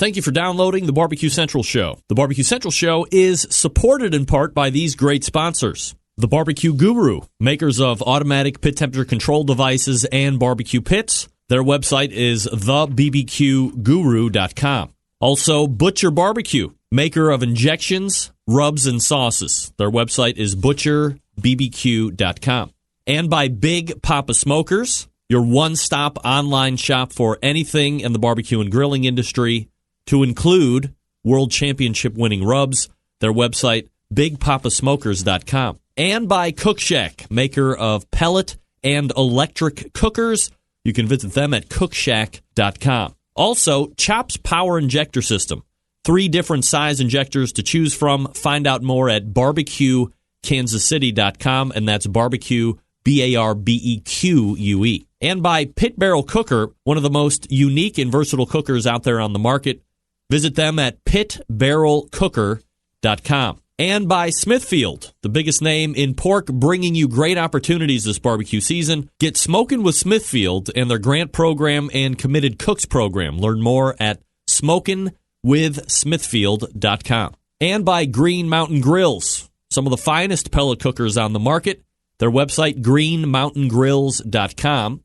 Thank you for downloading the BBQ Central Show. The BBQ Central Show is supported in part by these great sponsors. The BBQ Guru, makers of automatic pit temperature control devices and barbecue pits. Their website is thebbqguru.com. Also, Butcher Barbecue, maker of injections, rubs, and sauces. Their website is butcherbbq.com. And by Big Papa Smokers, your one-stop online shop for anything in the barbecue and grilling industry, to include World Championship winning rubs. Their website, bigpapasmokers.com. And by Cook Shack, maker of pellet and electric cookers. You can visit them at cookshack.com. Also, Chop's Power Injector System. 3 different size injectors to choose from. Find out more at barbecuekansascity.com, and that's barbecue, BARBEQUE. And by Pit Barrel Cooker, one of the most unique and versatile cookers out there on the market. Visit them at pitbarrelcooker.com. And by Smithfield, the biggest name in pork, bringing you great opportunities this barbecue season. Get smoking with Smithfield and their grant program and committed cooks program. Learn more at smokinwithsmithfield.com. And by Green Mountain Grills, some of the finest pellet cookers on the market. Their website, greenmountaingrills.com.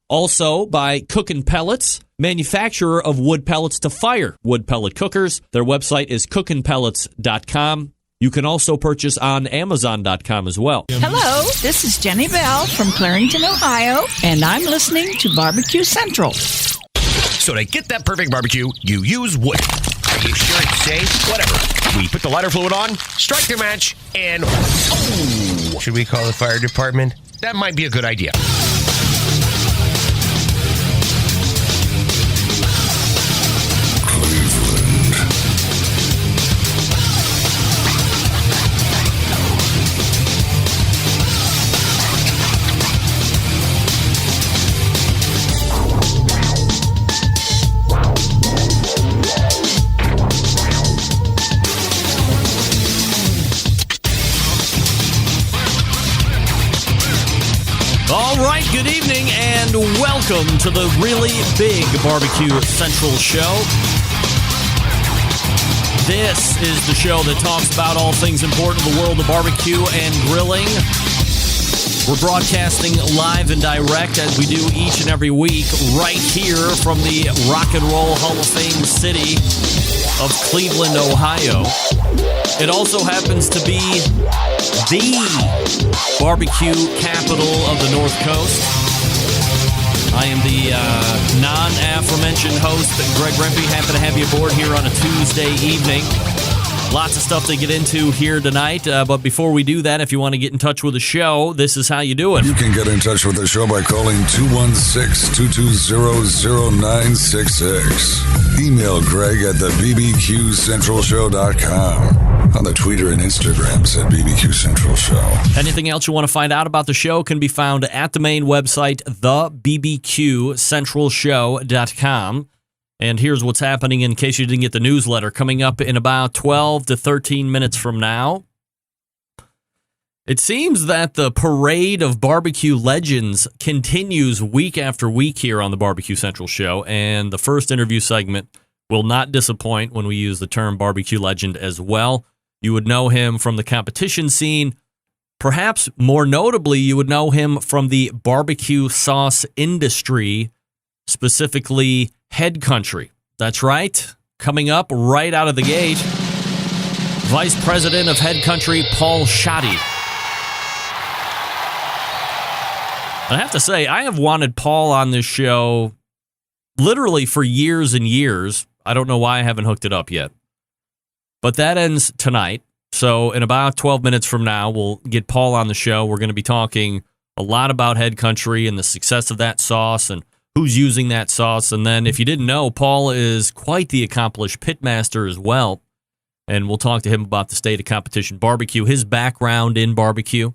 Also by Cookin' Pellets, manufacturer of wood pellets to fire wood pellet cookers. Their website is cookinpellets.com. You can also purchase on Amazon.com as well. Hello, this is Jenny Bell from Clarington, Ohio, and I'm listening to BBQ Central. So to get that perfect barbecue, you use wood. Are you sure it's safe? Whatever. We put the lighter fluid on, strike the match, and oh! Should we call the fire department? That might be a good idea. All right, good evening, and welcome to the really big BBQ Central Show. This is the show that talks about all things important in the world of barbecue and grilling. We're broadcasting live and direct, as we do each and every week, right here from the Rock and Roll Hall of Fame city of Cleveland, Ohio. It also happens to be the barbecue capital of the North Coast. I am the non-aforementioned host, Greg Rempe. Happy to have you aboard here on a Tuesday evening. Lots of stuff to get into here tonight, but before we do that, if you want to get in touch with the show, this is how you do it. You can get in touch with the show by calling 216-220-0966. Email Greg at thebbqcentralshow.com. On the Twitter and Instagrams at BBQ Central Show. Anything else you want to find out about the show can be found at the main website, thebbqcentralshow.com. And here's what's happening in case you didn't get the newsletter. Coming up in about 12 to 13 minutes from now, it seems that the parade of barbecue legends continues week after week here on the BBQ Central Show. And the first interview segment will not disappoint when we use the term barbecue legend as well. You would know him from the competition scene. Perhaps more notably, you would know him from the barbecue sauce industry, specifically Head Country. That's right. Coming up right out of the gate, Vice President of Head Country, Paul Schatte. I have to say, I have wanted Paul on this show literally for years and years. I don't know why I haven't hooked it up yet. But that ends tonight. So in about 12 minutes from now, we'll get Paul on the show. We're going to be talking a lot about Head Country and the success of that sauce and who's using that sauce. And then if you didn't know, Paul is quite the accomplished pitmaster as well. And we'll talk to him about the state of competition barbecue, his background in barbecue.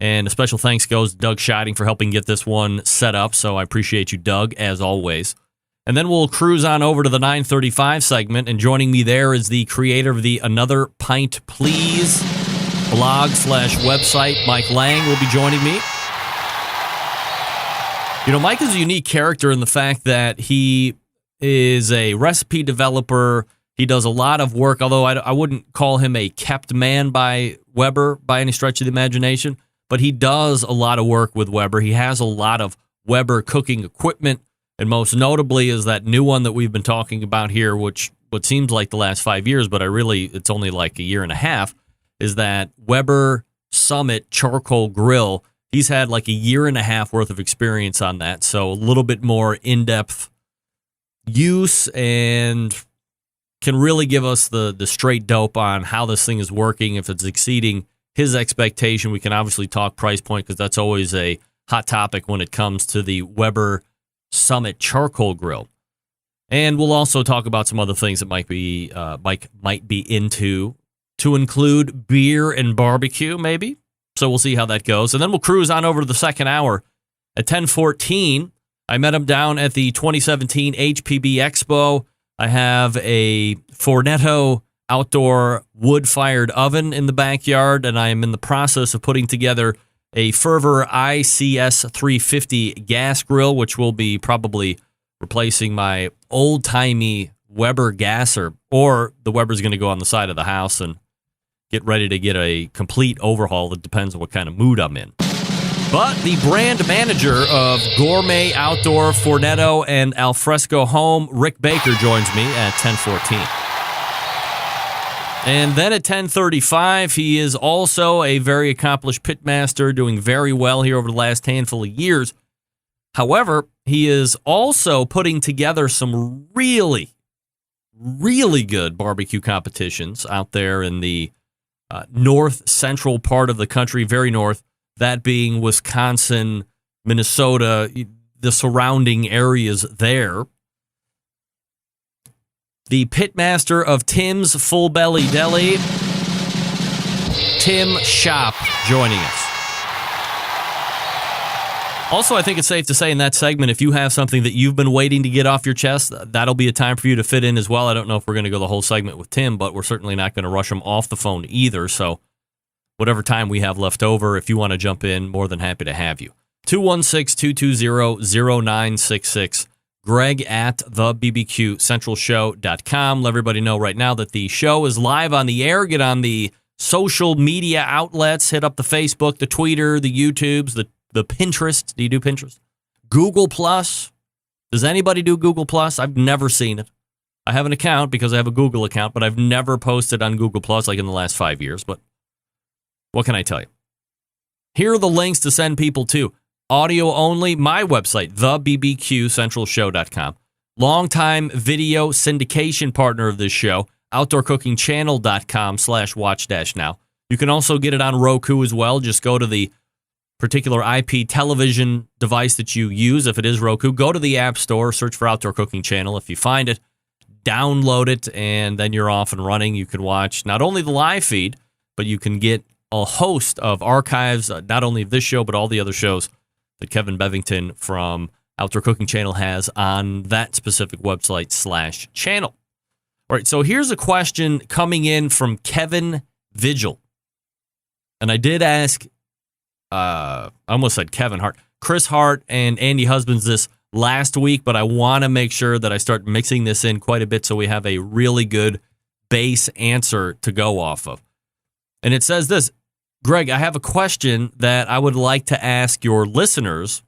And a special thanks goes to Doug Scheiding for helping get this one set up. So I appreciate you, Doug, as always. And then we'll cruise on over to the 9:35 segment, and joining me there is the creator of theAnother Pint Please blog/website, Mike Lang, will be joining me. You know, Mike is a unique character in the fact that he is a recipe developer. He does a lot of work, although I wouldn't call him a kept man by Weber by any stretch of the imagination, but he does a lot of work with Weber. He has a lot of Weber cooking equipment, and most notably is that new one that we've been talking about here, which what seems like the last 5 years, but it's only like a year and a half, is that Weber Summit charcoal grill. He's had like a year and a half worth of experience on that, so a little bit more in-depth use and can really give us the straight dope on how this thing is working. If it's exceeding his expectation, we can obviously talk price point because that's always a hot topic when it comes to the Weber Summit charcoal grill. And we'll also talk about some other things that Mike might be into, to include beer and barbecue, maybe. So we'll see how that goes. And then we'll cruise on over to the second hour. At 10:14, I met him down at the 2017 HPB Expo. I have a Fornetto outdoor wood-fired oven in the backyard, and I am in the process of putting together a Fervor ICS 350 gas grill, which will be probably replacing my old-timey Weber gasser, or the Weber's going to go on the side of the house and get ready to get a complete overhaul. It depends on what kind of mood I'm in. But the brand manager of Gourmet Outdoor, Fornetto, and Alfresco Home, Rick Baker, joins me at 10:14. And then at 10:35, he is also a very accomplished pitmaster, doing very well here over the last handful of years. However, he is also putting together some really, really good barbecue competitions out there in the north central part of the country, very north. That being Wisconsin, Minnesota, the surrounding areas there. The pitmaster of Tim's Full Belly Deli, Tim Schopp, joining us. Also, I think it's safe to say in that segment, if you have something that you've been waiting to get off your chest, that'll be a time for you to fit in as well. I don't know if we're going to go the whole segment with Tim, but we're certainly not going to rush him off the phone either, so whatever time we have left over, if you want to jump in, more than happy to have you. 216-220-0966. Greg at thebbqcentralshow.com. Let everybody know right now that the show is live on the air. Get on the social media outlets. Hit up the Facebook, the Twitter, the YouTubes, the Pinterest. Do you do Pinterest? Google Plus. Does anybody do Google Plus? I've never seen it. I have an account because I have a Google account, but I've never posted on Google Plus like in the last 5 years. But what can I tell you? Here are the links to send people to. Audio only, my website, thebbqcentralshow.com. Longtime video syndication partner of this show, outdoorcookingchannel.com/watch-now. You can also get it on Roku as well. Just go to the particular IP television device that you use. If it is Roku, go to the App Store, search for Outdoor Cooking Channel. If you find it, download it, and then you're off and running. You can watch not only the live feed, but you can get a host of archives, not only of this show, but all the other shows that Kevin Bevington from Outdoor Cooking Channel has on that specific website/channel. All right, so here's a question coming in from Kevin Vigil. And I did ask, I almost said Kevin Hart, Chris Hart and Andy Husbands this last week, but I want to make sure that I start mixing this in quite a bit so we have a really good base answer to go off of. And it says this: Greg, I have a question that I would like to ask your listeners.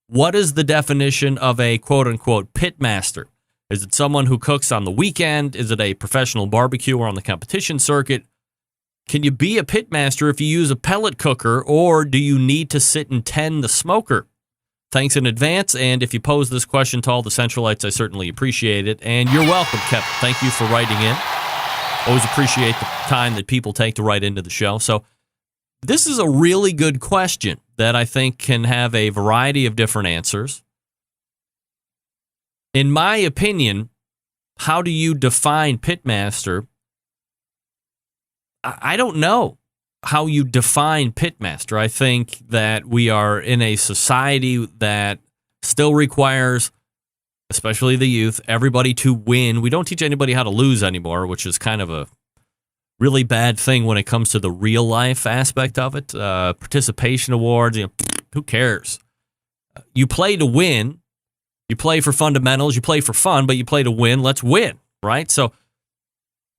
What is the definition of a quote-unquote pitmaster? Is it someone who cooks on the weekend? Is it a professional barbecuer on the competition circuit? Can you be a pitmaster if you use a pellet cooker, or do you need to sit and tend the smoker? Thanks in advance, and if you pose this question to all the Centralites, I certainly appreciate it. And you're welcome, Kevin. Thank you for writing in. Always appreciate the time that people take to write into the show. So this is a really good question that I think can have a variety of different answers. In my opinion, how do you define pitmaster? I don't know how you define pitmaster. I think that we are in a society that still requires, especially the youth, everybody to win. We don't teach anybody how to lose anymore, which is kind of a really bad thing when it comes to the real life aspect of it. Participation awards, who cares? You play to win. You play for fundamentals, you play for fun, but you play to win. Let's win, right? So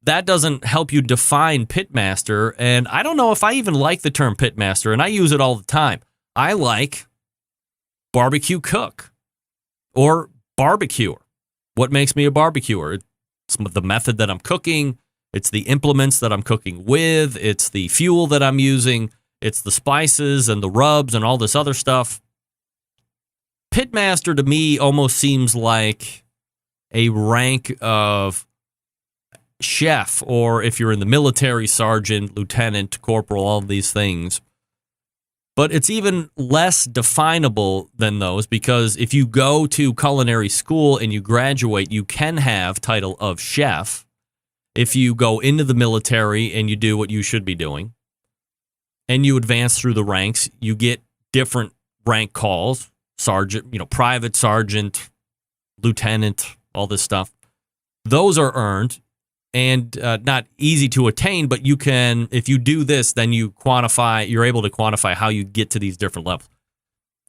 that doesn't help you define pitmaster, and I don't know if I even like the term pitmaster, and I use it all the time. I like barbecue cook or barbecuer. What makes me a barbecuer? It's the method that I'm cooking. It's the implements that I'm cooking with. It's the fuel that I'm using. It's the spices and the rubs and all this other stuff. Pitmaster to me almost seems like a rank of chef, or if you're in the military, sergeant, lieutenant, corporal, all of these things. But it's even less definable than those, because if you go to culinary school and you graduate, you can have title of chef. If you go into the military and you do what you should be doing, and you advance through the ranks, you get different rank calls. Sergeant, private, sergeant, lieutenant, all this stuff. Those are earned and not easy to attain, but you can, if you do this, then you're able to quantify how you get to these different levels.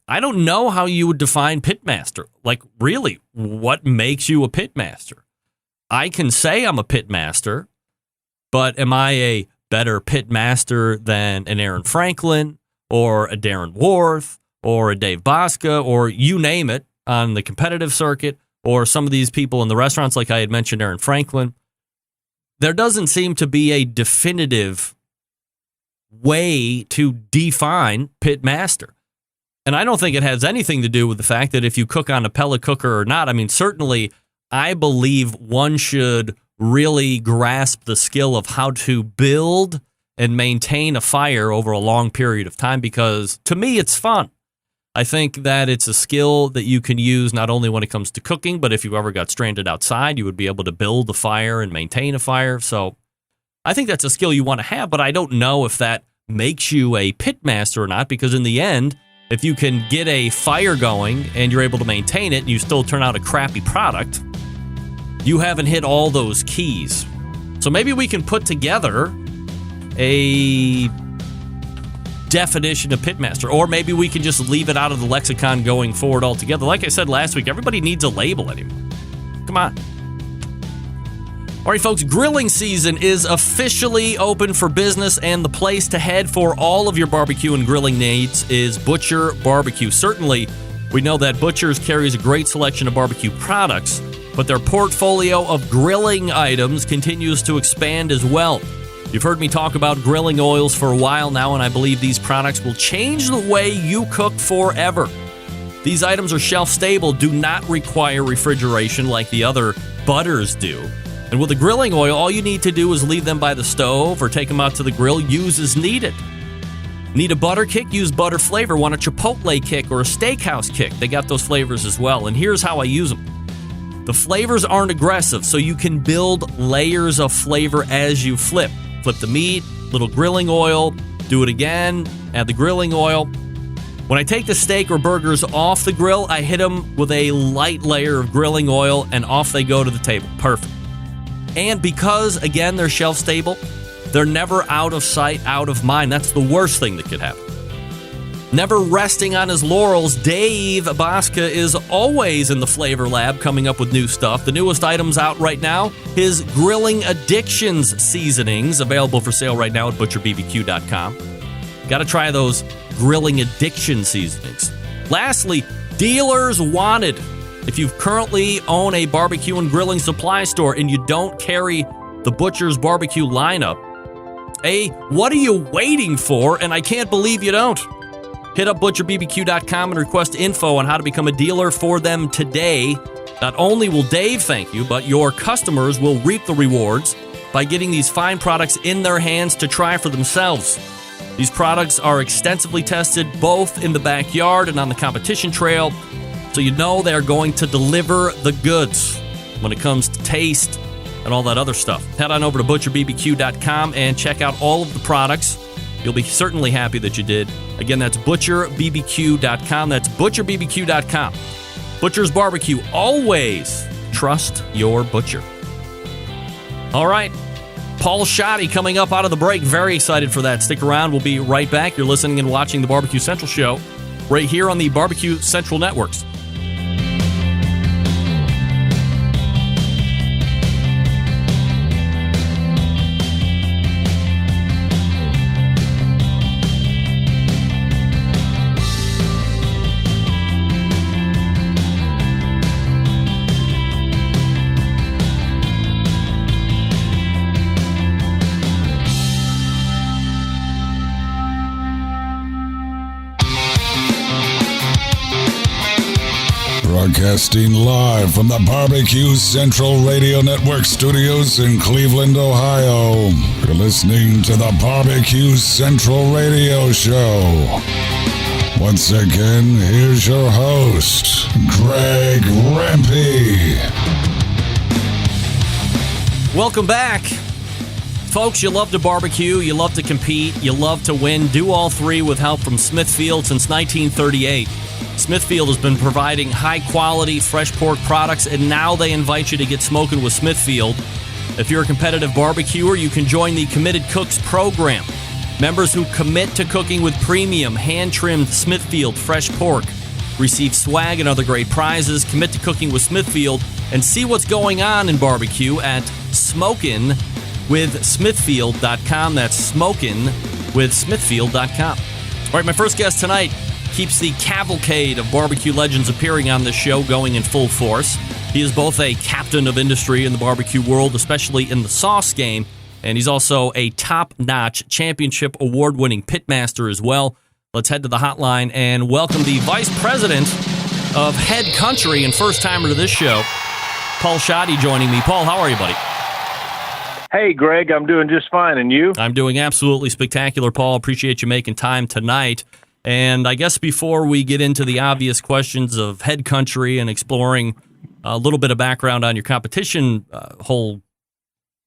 I don't know how you would define pitmaster. Like, really, what makes you a pitmaster? I can say I'm a pitmaster, but am I a better pitmaster than an Aaron Franklin or a Darren Worth or a Dave Bosca, or you name it, on the competitive circuit, or some of these people in the restaurants, like I had mentioned, Aaron Franklin? There doesn't seem to be a definitive way to define pitmaster. And I don't think it has anything to do with the fact that if you cook on a pellet cooker or not. I mean, certainly, I believe one should really grasp the skill of how to build and maintain a fire over a long period of time, because to me, it's fun. I think that it's a skill that you can use not only when it comes to cooking, but if you ever got stranded outside, you would be able to build a fire and maintain a fire. So I think that's a skill you want to have, but I don't know if that makes you a pitmaster or not, because in the end, if you can get a fire going and you're able to maintain it and you still turn out a crappy product, you haven't hit all those keys. So maybe we can put together a definition of pitmaster, or maybe we can just leave it out of the lexicon going forward altogether. Like I said last week, everybody needs a label anymore. Come on. All right, folks, grilling season is officially open for business, and the place to head for all of your barbecue and grilling needs is Butcher Barbecue. Certainly, we know that Butcher's carries a great selection of barbecue products, but their portfolio of grilling items continues to expand as well. You've heard me talk about grilling oils for a while now, and I believe these products will change the way you cook forever. These items are shelf-stable, do not require refrigeration like the other butters do. And with a grilling oil, all you need to do is leave them by the stove or take them out to the grill, use as needed. Need a butter kick? Use butter flavor. Want a chipotle kick or a steakhouse kick? They got those flavors as well, and here's how I use them. The flavors aren't aggressive, so you can build layers of flavor as you flip. Flip the meat, little grilling oil, do it again, add the grilling oil. When I take the steak or burgers off the grill, I hit them with a light layer of grilling oil, and off they go to the table. Perfect. And because, again, they're shelf stable, they're never out of sight, out of mind. That's the worst thing that could happen. Never resting on his laurels, Dave Bosca is always in the flavor lab coming up with new stuff. The newest items out right now, his Grilling Addictions seasonings, available for sale right now at butcherbbq.com. Got to try those Grilling Addiction seasonings. Lastly, Dealers Wanted. If you currently own a barbecue and grilling supply store and you don't carry the Butcher's Barbecue lineup, what are you waiting for? And I can't believe you don't. Hit up butcherbbq.com and request info on how to become a dealer for them today. Not only will Dave thank you, but your customers will reap the rewards by getting these fine products in their hands to try for themselves. These products are extensively tested both in the backyard and on the competition trail, so you know they're going to deliver the goods when it comes to taste and all that other stuff. Head on over to butcherbbq.com and check out all of the products. You'll be certainly happy that you did. Again, that's butcherbbq.com. That's butcherbbq.com. Butcher's Barbecue. Always trust your butcher. All right. Paul Schatte coming up out of the break. Very excited for that. Stick around. We'll be right back. You're listening and watching the Barbecue Central Show right here on the Barbecue Central Networks. Broadcasting live from the BBQ Central Radio Network studios in Cleveland, Ohio. You're listening to the BBQ Central Radio Show. Once again, here's your host, Greg Rempe. Welcome back. Folks, you love to barbecue, you love to compete, you love to win. Do all three with help from Smithfield since 1938. Smithfield has been providing high-quality, fresh pork products, and now they invite you to get smoking with Smithfield. If you're a competitive barbecuer, you can join the Committed Cooks program. Members who commit to cooking with premium, hand-trimmed Smithfield fresh pork receive swag and other great prizes. Commit to cooking with Smithfield and see what's going on in barbecue at smokinwithsmithfield.com. That's smokinwithsmithfield.com. All right, my first guest tonight keeps the cavalcade of barbecue legends appearing on this show going in full force. He is both a captain of industry in the barbecue world, especially in the sauce game, and he's also a top-notch championship award-winning pitmaster as well. Let's head to the hotline and welcome the vice president of Head Country and first-timer to this show, Paul Schatte, joining me. Paul, how are you, buddy? Hey, Greg, I'm doing just fine, and you? I'm doing absolutely spectacular, Paul. Appreciate you making time tonight. And I guess before we get into the obvious questions of Head Country and exploring a little bit of background on your competition whole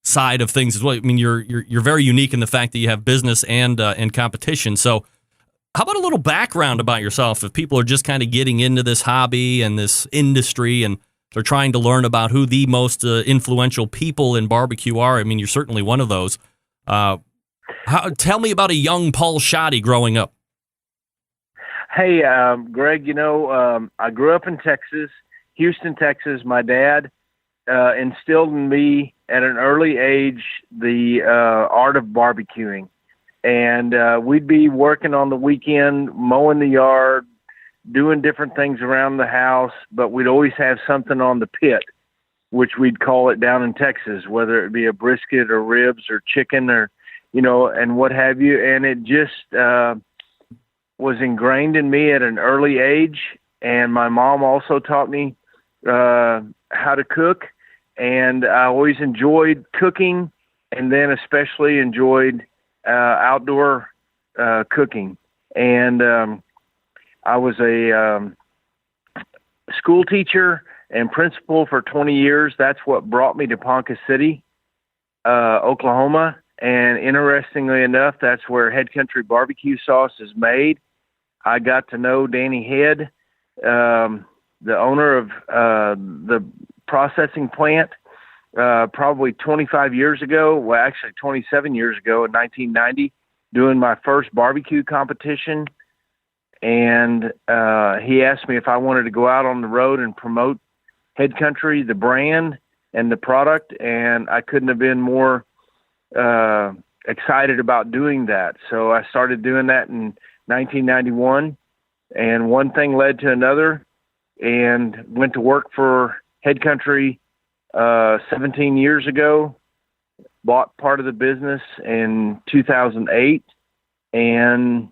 side of things as well, I mean, you're very unique in the fact that you have business and competition. So how about a little background about yourself if people are just kind of getting into this hobby and this industry and they're trying to learn about who the most influential people in barbecue are? I mean, you're certainly one of those. Tell me about a young Paul Schatte growing up. Hey, Greg, I grew up in Texas, Houston, Texas. My dad instilled in me at an early age the art of barbecuing. And we'd be working on the weekend, mowing the yard, doing different things around the house, but we'd always have something on the pit, which we'd call it down in Texas, whether it be a brisket or ribs or chicken or, and what have you. And it just was ingrained in me at an early age. And my mom also taught me how to cook. And I always enjoyed cooking and then especially enjoyed outdoor cooking. And I was a school teacher and principal for 20 years. That's what brought me to Ponca City, Oklahoma. And interestingly enough, that's where Head Country BBQ Sauce is made. I got to know Danny Head, the owner of the processing plant, probably 25 years ago. Well, actually 27 years ago in 1990, doing my first barbecue competition. And he asked me if I wanted to go out on the road and promote Head Country, the brand and the product. And I couldn't have been more excited about doing that. So I started doing that in 1991, and one thing led to another, and went to work for Head Country 17 years ago, bought part of the business in 2008, and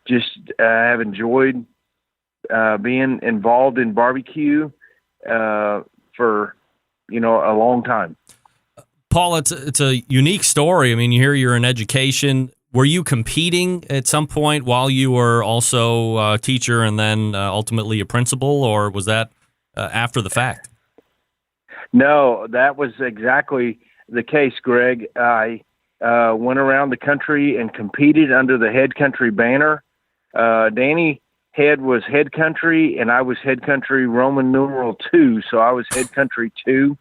just have enjoyed being involved in barbecue for, a long time. Paul, it's a unique story. I mean, you're in education. Were you competing at some point while you were also a teacher and then ultimately a principal, or was that after the fact? No, that was exactly the case, Greg. I went around the country and competed under the Head Country banner. Danny Head was Head Country, and I was Head Country Roman numeral 2, so I was Head Country 2,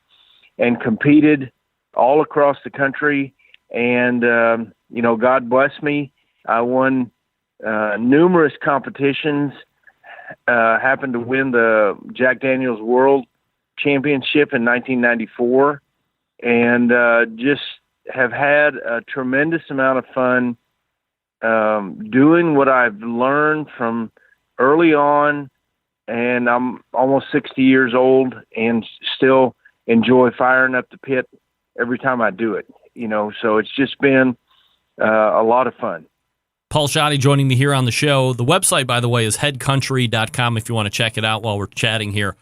and competed all across the country. And, God bless me. I won numerous competitions, happened to win the Jack Daniel's World Championship in 1994, and just have had a tremendous amount of fun doing what I've learned from early on. And I'm almost 60 years old and still enjoy firing up the pit every time I do it, so it's just been a lot of fun. Paul Schatte joining me here on the show. The website, by the way, is headcountry.com if you want to check it out while we're chatting here.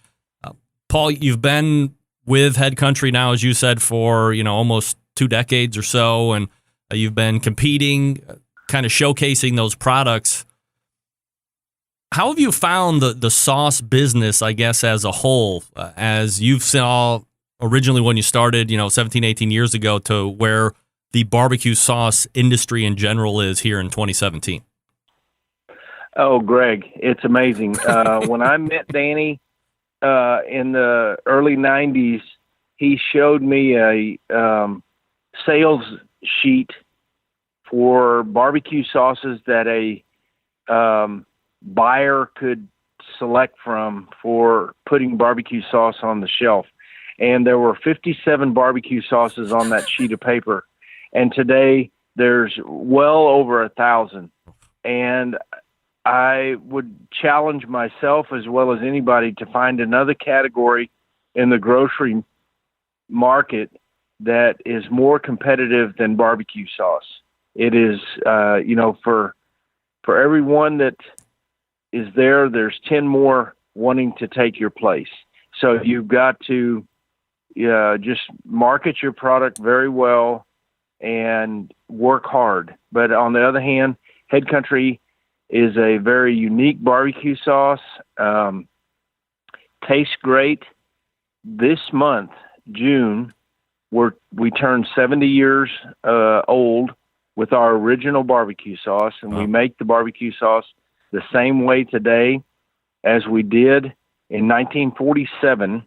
Paul, you've been with Head Country now, as you said, for almost 2 decades or so, and you've been competing, kind of showcasing those products. How have you found the sauce business, I guess, as a whole, as you've saw originally when you started, 17, 18 years ago, to where the barbecue sauce industry in general is here in 2017? Oh, Greg, it's amazing. When I met Danny in the early 90s, he showed me a sales sheet for barbecue sauces that a buyer could select from for putting barbecue sauce on the shelf. And there were 57 barbecue sauces on that sheet of paper. And today there's well over 1,000. And I would challenge myself as well as anybody to find another category in the grocery market that is more competitive than barbecue sauce. It is, for everyone that is there, there's 10 more wanting to take your place. So you've got to just market your product very well and work hard. But on the other hand, Head Country is a very unique barbecue sauce. Tastes great. This month, June, we turned 70 years old with our original barbecue sauce, and we make the barbecue sauce the same way today as we did in 1947,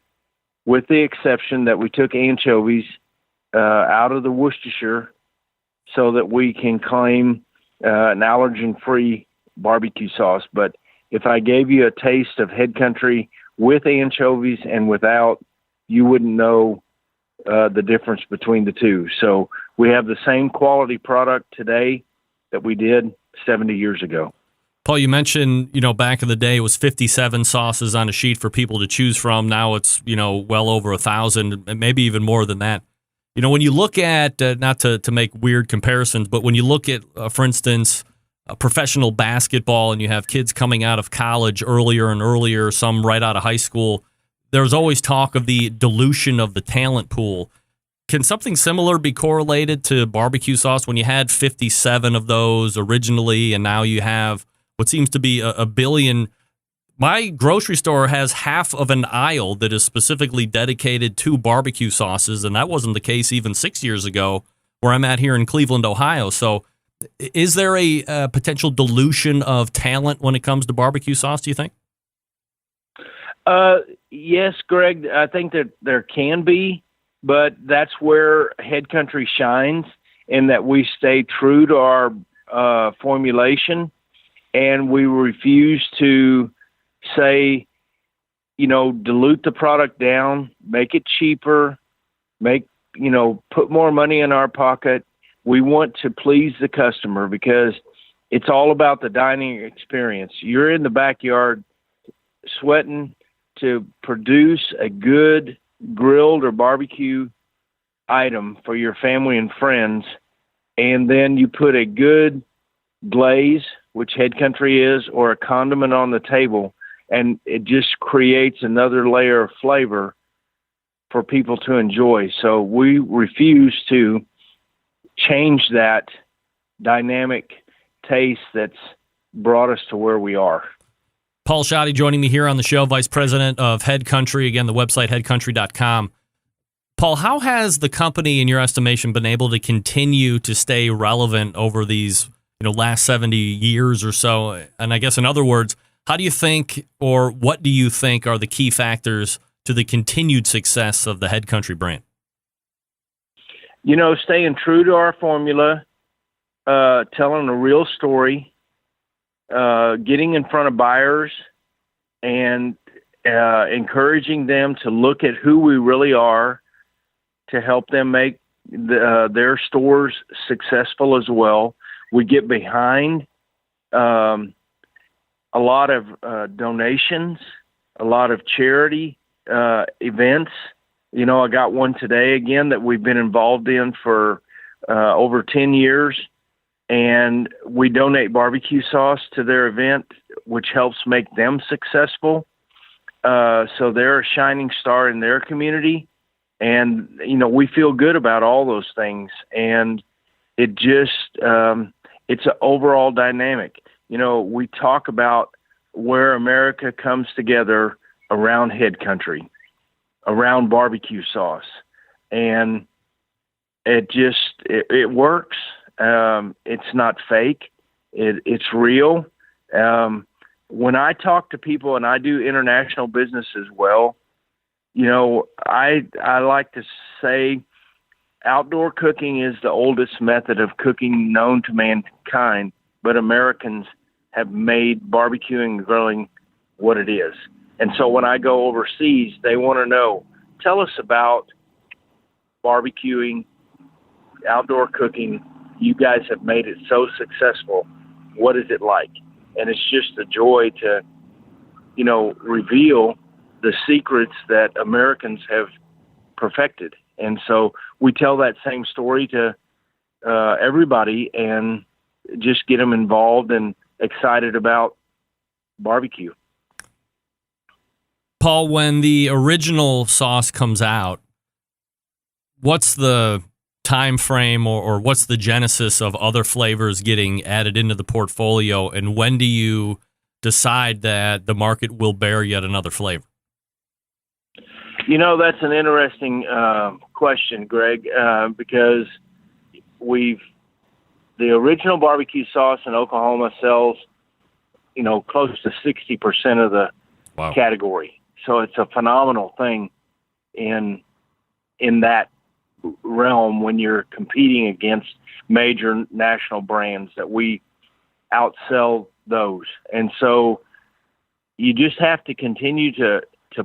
with the exception that we took anchovies out of the Worcestershire so that we can claim an allergen-free barbecue sauce. But if I gave you a taste of Head Country with anchovies and without, you wouldn't know the difference between the two. So we have the same quality product today that we did 70 years ago. Paul, you mentioned, back in the day it was 57 sauces on a sheet for people to choose from. Now it's, well over 1,000, maybe even more than that. When you look at, not to make weird comparisons, but when you look at, for instance, professional basketball, and you have kids coming out of college earlier and earlier, some right out of high school, there's always talk of the dilution of the talent pool. Can something similar be correlated to barbecue sauce when you had 57 of those originally, and now you have what seems to be a billion? My grocery store has half of an aisle that is specifically dedicated to barbecue sauces, and that wasn't the case even 6 years ago where I'm at here in Cleveland, Ohio. So is there a potential dilution of talent when it comes to barbecue sauce, do you think? Yes, Greg, I think that there can be, but that's where Head Country shines, in that we stay true to our formulation, and we refuse to say, dilute the product down, make it cheaper, put more money in our pocket. We want to please the customer because it's all about the dining experience. You're in the backyard sweating to produce a good grilled or barbecue item for your family and friends, and then you put a good glaze, which Head Country is, or a condiment on the table, and it just creates another layer of flavor for people to enjoy. So we refuse to change that dynamic taste that's brought us to where we are. Paul Schatte joining me here on the show, Vice President of Head Country. Again, the website, headcountry.com. Paul, how has the company, in your estimation, been able to continue to stay relevant over these last 70 years or so? And I guess, in other words, how do you think, or what do you think are the key factors to the continued success of the Head Country brand? Staying true to our formula, telling a real story, getting in front of buyers, and encouraging them to look at who we really are to help them make their stores successful as well. We get behind a lot of donations, a lot of charity events. I got one today again that we've been involved in for over 10 years, and we donate barbecue sauce to their event, which helps make them successful. So they're a shining star in their community. And, we feel good about all those things. And it just, it's an overall dynamic. We talk about where America comes together around Head Country, around barbecue sauce. And it works. It's not fake. It's real. When I talk to people, and I do international business as well, I like to say outdoor cooking is the oldest method of cooking known to mankind, but Americans have made barbecuing and grilling what it is. And so when I go overseas, they want to know, tell us about barbecuing, outdoor cooking. You guys have made it so successful. What is it like? And it's just a joy to, reveal the secrets that Americans have perfected. And so we tell that same story to everybody and just get them involved and excited about barbecue. Paul, when the original sauce comes out, what's the time frame or what's the genesis of other flavors getting added into the portfolio, and when do you decide that the market will bear yet another flavor? That's an interesting question, Greg, because the original barbecue sauce in Oklahoma sells, close to 60% of the category. So it's a phenomenal thing in that realm when you're competing against major national brands that we outsell those. And so you just have to continue to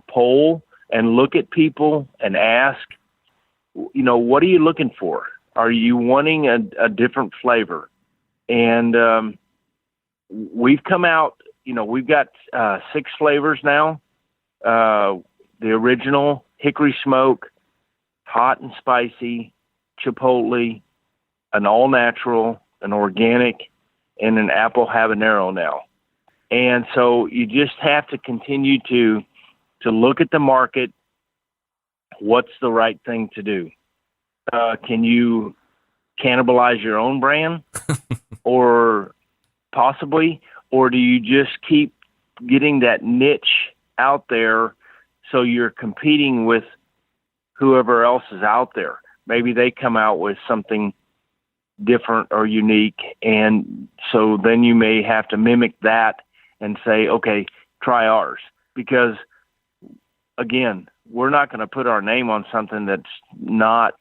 poll and look at people and ask, what are you looking for? Are you wanting a different flavor? And we've come out, we've got 6 flavors now. The original hickory smoke, hot and spicy, chipotle, an all-natural, an organic, and an apple habanero now. And so you just have to continue to look at the market. What's the right thing to do? Can you cannibalize your own brand or possibly, or do you just keep getting that niche out there so you're competing with whoever else is out there? Maybe they come out with something different or unique, and so then you may have to mimic that and say, okay, try ours. Because, again, we're not going to put our name on something that's not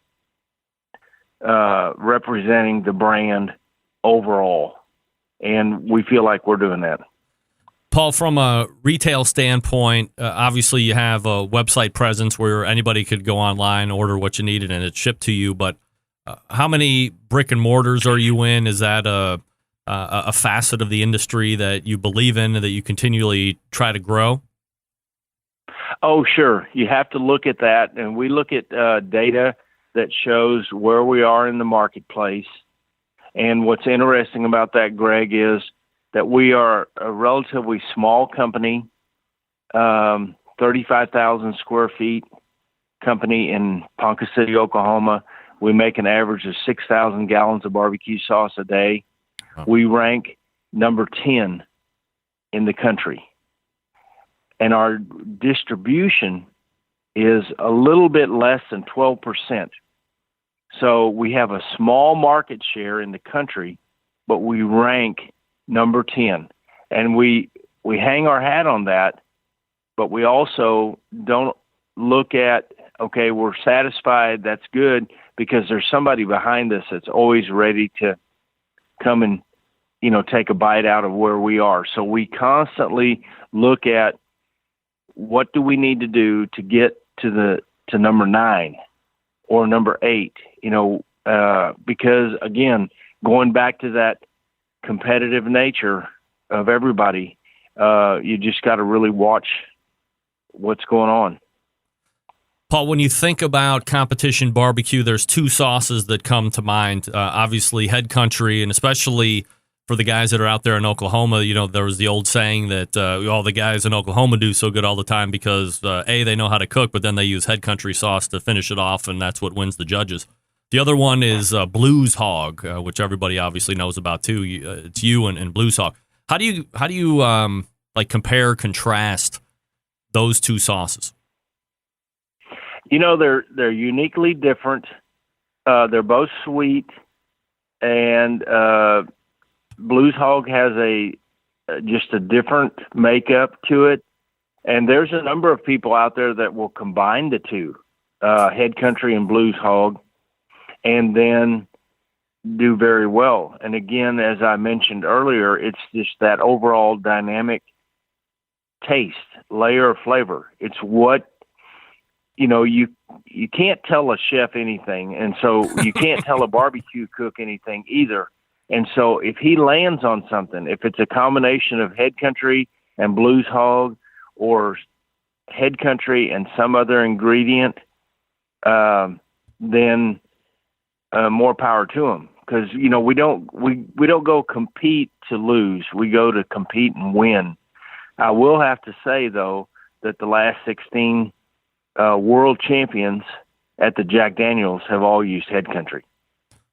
representing the brand overall, and we feel like we're doing that. Paul, from a retail standpoint, obviously you have a website presence where anybody could go online, order what you needed, and it's shipped to you. But how many brick and mortars are you in? Is that a facet of the industry that you believe in and that you continually try to grow? Oh, sure. You have to look at that, and we look at data that shows where we are in the marketplace. And what's interesting about that, Greg, is that we are a relatively small company, 35,000 square feet company in Ponca City, Oklahoma. We make an average of 6,000 gallons of barbecue sauce a day. We rank number 10 in the country. And our distribution is a little bit less than 12%. So we have a small market share in the country, but we rank number 10. And we hang our hat on that, but we also don't look at, okay, we're satisfied, that's good, because there's somebody behind us that's always ready to come and, take a bite out of where we are. So we constantly look at what do we need to do to get to number 9 or number 8, because again, going back to that competitive nature of everybody, you just got to really watch what's going on. Paul, when you think about competition barbecue, there's 2 sauces that come to mind. Obviously, Head Country, and especially for the guys that are out there in Oklahoma, there was the old saying that all the guys in Oklahoma do so good all the time because, A, they know how to cook, but then they use Head Country sauce to finish it off, and that's what wins the judges. The other one is Blues Hog, which everybody obviously knows about too. It's you and Blues Hog. How do you compare, contrast those two sauces? They're uniquely different. They're both sweet, and Blues Hog has just a different makeup to it. And there's a number of people out there that will combine the two, Head Country and Blues Hog, and then do very well. And again, as I mentioned earlier, it's just that overall dynamic taste, layer of flavor. It's what, you can't tell a chef anything, and so you can't tell a barbecue cook anything either. And so if he lands on something, if it's a combination of Head Country and Blues Hog, or Head Country and some other ingredient, then more power to him. Because we don't go compete to lose. We go to compete and win. I will have to say though that the last 16 world champions at the Jack Daniels have all used Head Country.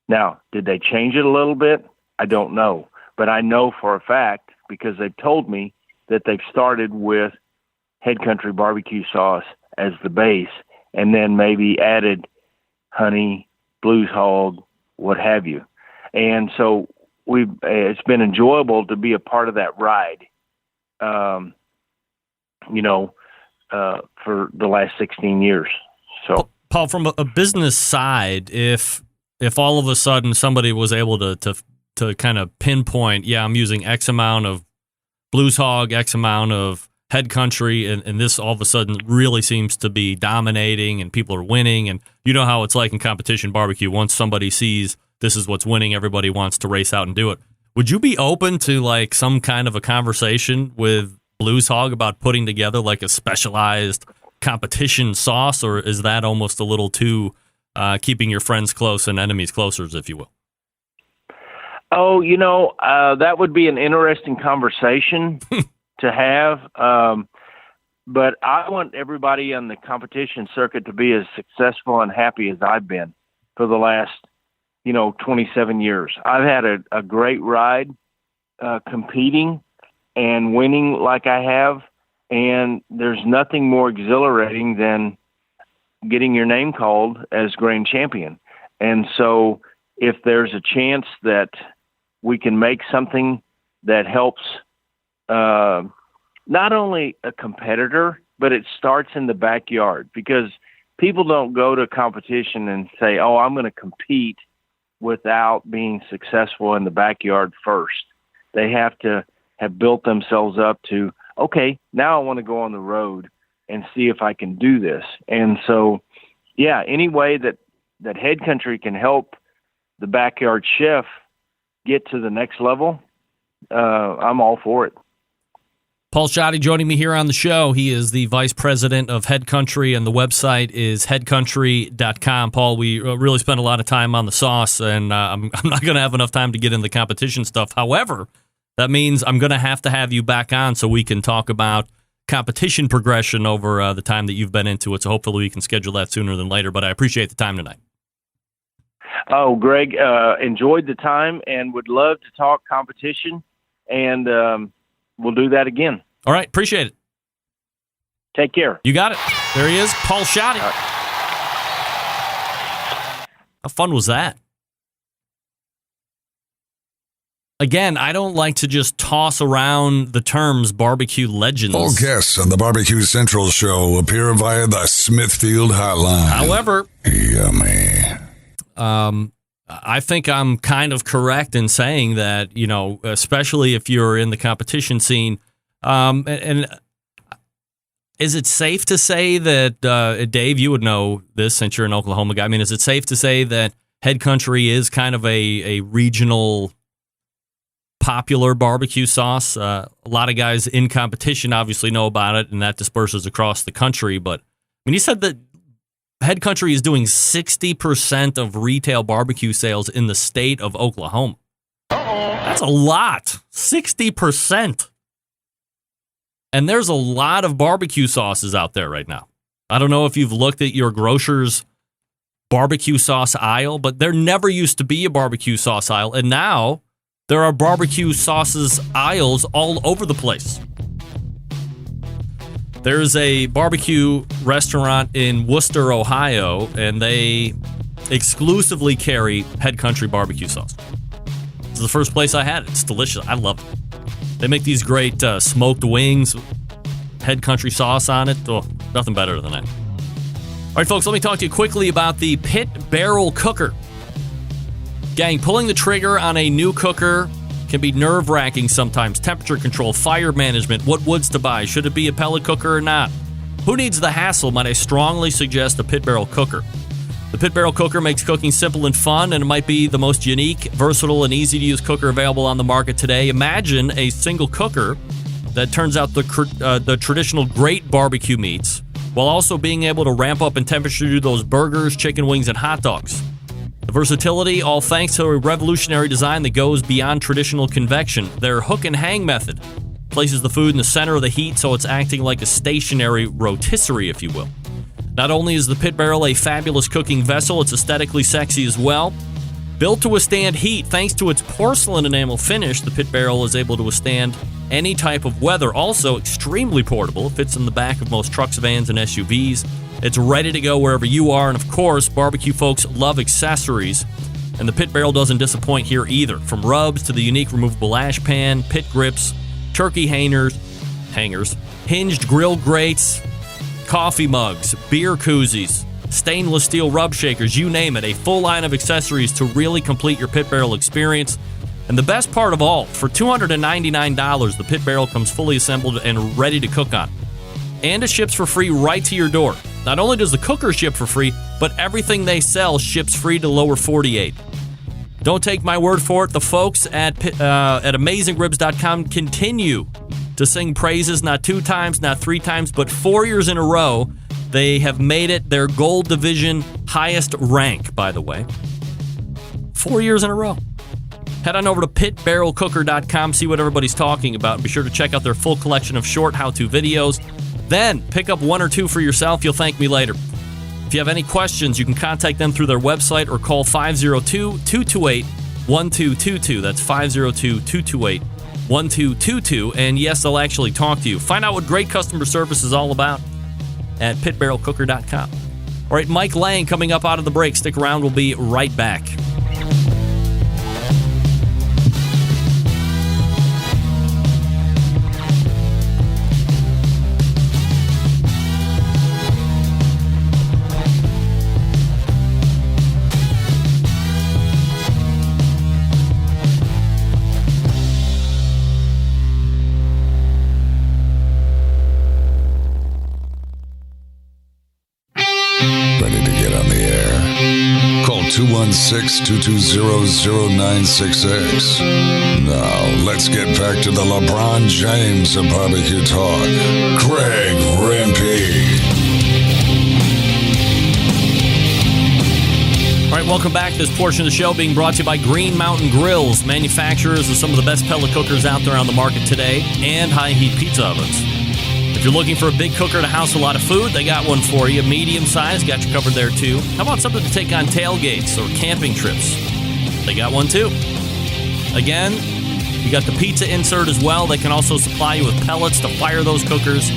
Now, did they change it a little bit? I don't know, but I know for a fact because they've told me that they've started with Head Country barbecue sauce as the base, and then maybe added honey, Blues Hog, what have you. And so it's been enjoyable to be a part of that ride, for the last 16 years. So, Paul, from a business side, if all of a sudden somebody was able to kind of pinpoint, I'm using X amount of Blues Hog, X amount of Head Country, and this all of a sudden really seems to be dominating and people are winning, and you know how it's like in competition barbecue. Once somebody sees this is what's winning, everybody wants to race out and do it. Would you be open to some kind of a conversation with Blues Hog about putting together a specialized competition sauce, or is that almost a little too keeping your friends close and enemies closer, if you will? Oh, that would be an interesting conversation to have. But I want everybody on the competition circuit to be as successful and happy as I've been for the last, 27 years. I've had a great ride competing and winning like I have. And there's nothing more exhilarating than getting your name called as grand champion. And so if there's a chance that we can make something that helps not only a competitor, but it starts in the backyard, because people don't go to competition and say, oh, I'm going to compete without being successful in the backyard first. They have to have built themselves up to, okay, now I want to go on the road and see if I can do this. And so, any way that Head Country can help the backyard chef get to the next level, I'm all for it. Paul Schatte joining me here on the show. He is the vice president of Head Country, and the website is headcountry.com. Paul, we really spent a lot of time on the sauce, and I'm not going to have enough time to get into the competition stuff. However, that means I'm going to have you back on so we can talk about competition progression over the time that you've been into it. So hopefully we can schedule that sooner than later. But I appreciate the time tonight. Oh, Greg, enjoyed the time and would love to talk competition, and we'll do that again. All right. Appreciate it. Take care. You got it. There he is, Paul Schatte. Right. How fun was that? Again, I don't like to just toss around the terms barbecue legends. All guests on the BBQ Central show appear via the Smithfield hotline. However, yummy. I think I'm kind of correct in saying that, especially if you're in the competition scene, and is it safe to say that, Dave, you would know this since you're an Oklahoma guy. I mean, is it safe to say that Head Country is kind of a regional popular barbecue sauce? A lot of guys in competition obviously know about it, and that disperses across the country. But when you said that Head Country is doing 60% of retail barbecue sales in the state of Oklahoma. That's a lot. 60%. And there's a lot of barbecue sauces out there right now. I don't know if you've looked at your grocer's barbecue sauce aisle, but there never used to be a barbecue sauce aisle. And now there are barbecue sauces aisles all over the place. There's a barbecue restaurant in Worcester, Ohio, and they exclusively carry Head Country BBQ Sauce. This is the first place I had it. It's delicious. I love it. They make these great smoked wings, Head Country sauce on it. Oh, nothing better than that. All right, folks, let me talk to you quickly about the Pit Barrel Cooker. Gang, pulling the trigger on a new cooker can be nerve-wracking sometimes. Temperature control, fire management, what woods to buy. Should it be a pellet cooker or not? Who needs the hassle? Might I strongly suggest a Pit Barrel Cooker. The Pit Barrel Cooker makes cooking simple and fun, and it might be the most unique, versatile, and easy-to-use cooker available on the market today. Imagine a single cooker that turns out the traditional great barbecue meats while also being able to ramp up in temperature to do those burgers, chicken wings, and hot dogs. The versatility, all thanks to a revolutionary design that goes beyond traditional convection. Their hook and hang method places the food in the center of the heat so it's acting like a stationary rotisserie, if you will. Not only is the Pit Barrel a fabulous cooking vessel, it's aesthetically sexy as well. Built to withstand heat, thanks to its porcelain enamel finish, the Pit Barrel is able to withstand any type of weather. Also, extremely portable. It fits in the back of most trucks, vans, and SUVs. It's ready to go wherever you are. And of course, barbecue folks love accessories. And the Pit Barrel doesn't disappoint here either. From rubs to the unique removable ash pan, pit grips, turkey hangers, hinged grill grates, coffee mugs, beer koozies, stainless steel rub shakers, you name it. A full line of accessories to really complete your Pit Barrel experience. And the best part of all, for $299, the Pit Barrel comes fully assembled and ready to cook on. And it ships for free right to your door. Not only does the cooker ship for free, but everything they sell ships free to lower 48. Don't take my word for it. The folks at AmazingRibs.com continue to sing praises, not 2 times, not 3 times, but 4 years in a row. They have made it their Gold Division highest rank, by the way. 4 years in a row. Head on over to pitbarrelcooker.com, see what everybody's talking about. Be sure to check out their full collection of short how-to videos. Then pick up 1 or 2 for yourself. You'll thank me later. If you have any questions, you can contact them through their website or call 502-228-1222. That's 502-228-1222. And yes, they'll actually talk to you. Find out what great customer service is all about at pitbarrelcooker.com. All right, Mike Lang coming up out of the break. Stick around. We'll be right back. Ready to get on the air? Call 216-220-0966. Now, let's get back to the LeBron James of barbecue talk. Greg Rempe. All right, welcome back. This portion of the show being brought to you by Green Mountain Grills, manufacturers of some of the best pellet cookers out there on the market today, and high-heat pizza ovens. If you're looking for a big cooker to house a lot of food, they got one for you. Medium size, got you covered there too. How about something to take on tailgates or camping trips? They got one too. Again, you got the pizza insert as well. They can also supply you with pellets to fire those cookers.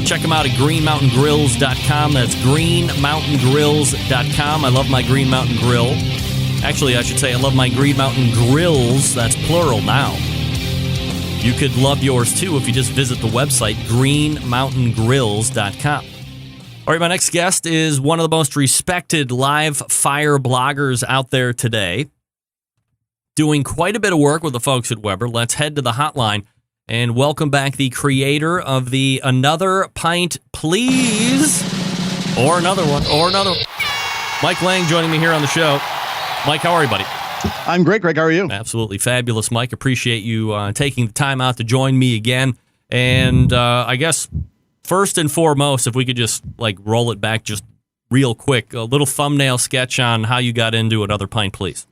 Check them out at greenmountaingrills.com. That's greenmountaingrills.com. I love my Green Mountain Grill. Actually, I should say I love my Green Mountain Grills. That's plural now. You could love yours too if you just visit the website, greenmountaingrills.com. All right, my next guest is one of the most respected live fire bloggers out there today, doing quite a bit of work with the folks at Weber. Let's head to the hotline and welcome back the creator of theAnother Pint Please, or another one. Mike Lang joining me here on the show. Mike, how are you, buddy? I'm great, Greg. How are you? Absolutely fabulous, Mike. Appreciate you taking the time out to join me again. And I guess first and foremost, if we could just roll it back just real quick, a little thumbnail sketch on how you got into Another Pint, please.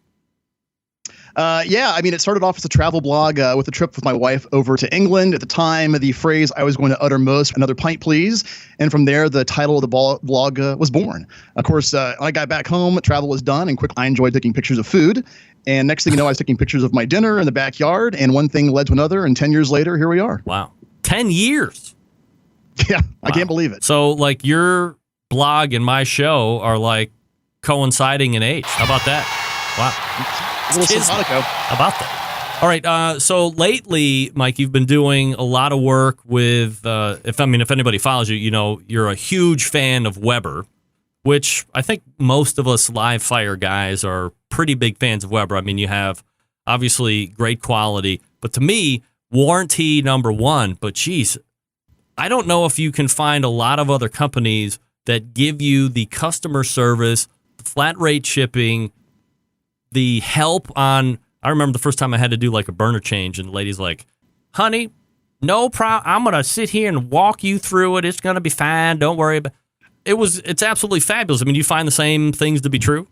Yeah, I mean, it started off as a travel blog with a trip with my wife over to England. At the time, the phrase I was going to utter most, another pint, please. And from there, the title of the blog was born. Of course, when I got back home, travel was done, and quickly I enjoyed taking pictures of food. And next thing you know, I was taking pictures of my dinner in the backyard, and one thing led to another, and 10 years later, here we are. Wow. 10 years. Yeah, wow. I can't believe it. So, like, your blog and my show are, like, coinciding in age. How about that? Wow. A little simpatico. How about that? All right, so lately, Mike, you've been doing a lot of work with, if anybody follows you, you know, you're a huge fan of Weber, which I think most of us live fire guys are pretty big fans of Weber. I mean, you have obviously great quality, but to me, warranty number one. But geez, I don't know if you can find a lot of other companies that give you the customer service, the flat rate shipping, the help on. I remember the first time I had to do like a burner change, and the lady's like, "Honey, no problem. I'm gonna sit here and walk you through it. It's gonna be fine. Don't worry about." It's absolutely fabulous. I mean, you find the same things to be true?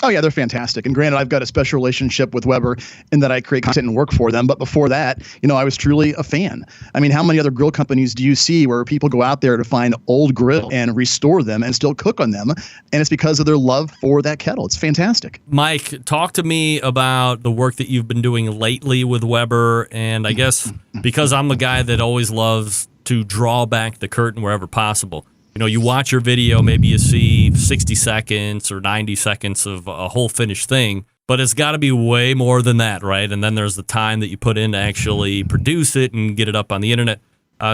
Oh, yeah, they're fantastic. And granted, I've got a special relationship with Weber in that I create content and work for them. But before that, you know, I was truly a fan. I mean, how many other grill companies do you see where people go out there to find old grill and restore them and still cook on them? And it's because of their love for that kettle. It's fantastic. Mike, talk to me about the work that you've been doing lately with Weber. And I guess because I'm the guy that always loves to draw back the curtain wherever possible. You know, you watch your video, maybe you see 60 seconds or 90 seconds of a whole finished thing, but it's got to be way more than that, right? And then there's the time that you put in to actually produce it and get it up on the internet.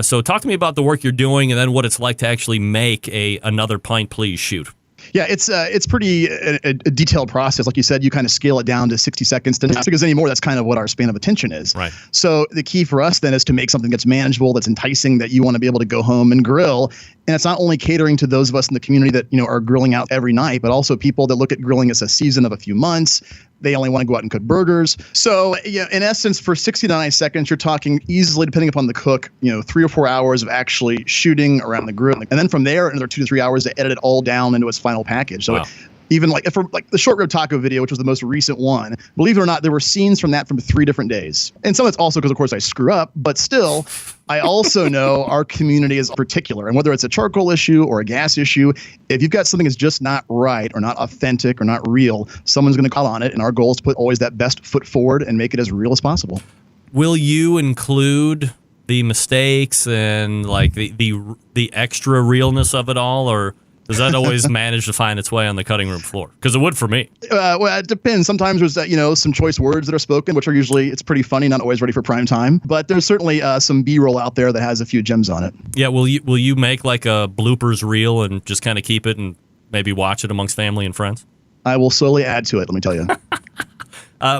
So talk to me about the work you're doing and then what it's like to actually make another Pint Please shoot. Yeah, it's pretty a detailed process. Like you said, you kind of scale it down to 60 seconds to not because anymore that's kind of what our span of attention is. Right. So the key for us then is to make something that's manageable, that's enticing, that you want to be able to go home and grill. And it's not only catering to those of us in the community that, you know, are grilling out every night, but also people that look at grilling as a season of a few months. They only want to go out and cook burgers. So, yeah, in essence, for 60 to 90 seconds, you're talking easily, depending upon the cook, 3 or 4 hours of actually shooting around the grill. And then from there, another 2 to 3 hours to edit it all down into its final package. So, wow. Even for the short rib taco video, which was the most recent one, believe it or not, there were scenes from that from 3 different days. And some of it's also because, of course, I screw up. But still, I also know our community is particular. And whether it's a charcoal issue or a gas issue, if you've got something that's just not right or not authentic or not real, someone's going to call on it. And our goal is to put always that best foot forward and make it as real as possible. Will you include the mistakes and like the extra realness of it all, or does that always manage to find its way on the cutting room floor? Because it would for me. Well, it depends. Sometimes there's some choice words that are spoken, which are usually, it's pretty funny, not always ready for prime time. But there's certainly some B-roll out there that has a few gems on it. Yeah, will you make like a bloopers reel and just kind of keep it and maybe watch it amongst family and friends? I will slowly add to it, let me tell you.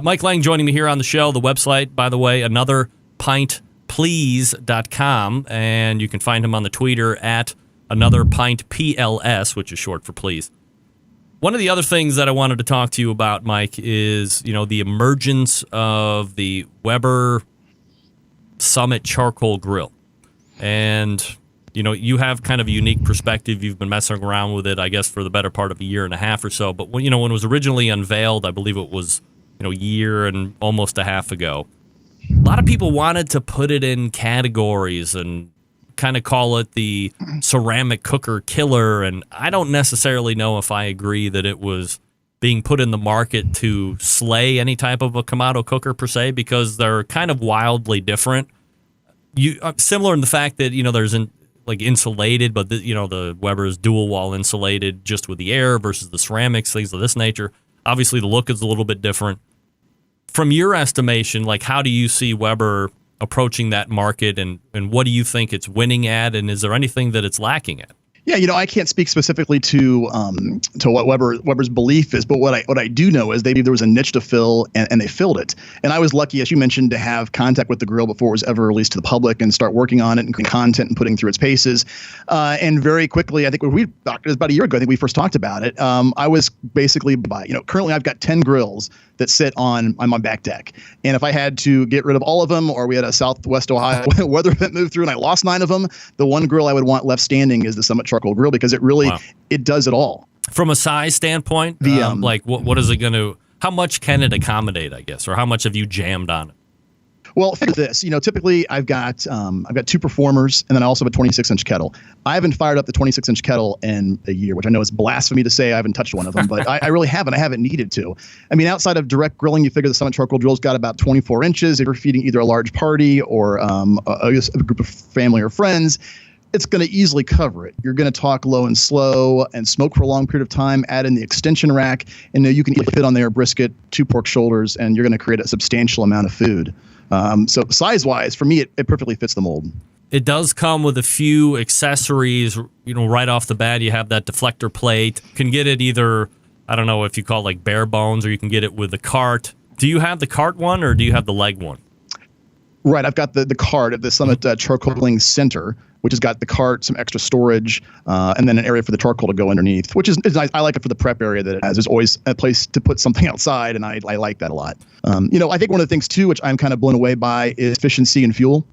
Mike Lang joining me here on the show. The website, by the way, anotherpintplease.com, and you can find him on the Twitter at Another Pint PLS, which is short for please. One of the other things that I wanted to talk to you about, Mike, is the emergence of the Weber Summit Charcoal Grill. And you have kind of a unique perspective. You've been messing around with it, I guess, for the better part of a year and a half or so. But when it was originally unveiled, I believe it was a year and almost a half ago, a lot of people wanted to put it in categories and kind of call it the ceramic cooker killer, and I don't necessarily know if I agree that it was being put in the market to slay any type of a Kamado cooker per se, because they're kind of wildly different. Similar in the fact that there's insulated, but the Weber is dual wall insulated just with the air versus the ceramics, things of this nature. Obviously, the look is a little bit different. From your estimation, how do you see Weber approaching that market, and what do you think it's winning at, and is there anything that it's lacking at? Yeah, I can't speak specifically to what Weber's belief is, but what I do know is there was a niche to fill, and they filled it. And I was lucky, as you mentioned, to have contact with the grill before it was ever released to the public and start working on it and creating content and putting through its paces. And very quickly, I think it was about a year ago, I think we first talked about it. I was basically currently I've got 10 grills that sit on my back deck. And if I had to get rid of all of them, or we had a Southwest Ohio weather event move through and I lost 9 of them, the one grill I would want left standing is the Summit Charcoal Grill, because it really, it does it all. From a size standpoint, what is it going to, How much can it accommodate, I guess, or how much have you jammed on it? Well, think of this. Typically I've got 2 performers, and then I also have a 26-inch kettle. I haven't fired up the 26-inch kettle in a year, which I know is blasphemy to say. I haven't touched one of them, but I really haven't. I haven't needed to. I mean, outside of direct grilling, you figure the Summit charcoal drill's got about 24 inches. If you're feeding either a large party or a group of family or friends, it's going to easily cover it. You're going to talk low and slow and smoke for a long period of time, add in the extension rack, and you can fit on there a brisket, 2 pork shoulders, and you're going to create a substantial amount of food. So size-wise, for me, it perfectly fits the mold. It does come with a few accessories. Right off the bat, you have that deflector plate. You can get it either, I don't know if you call it like bare bones, or you can get it with the cart. Do you have the cart one, or do you have the leg one? Right, I've got the cart at the Summit Charcoal Grilling Center, which has got the cart, some extra storage, and then an area for the charcoal to go underneath, which is nice. I like it for the prep area that it has. There's always a place to put something outside, and I like that a lot. I think one of the things, too, which I'm kind of blown away by is efficiency and fuel.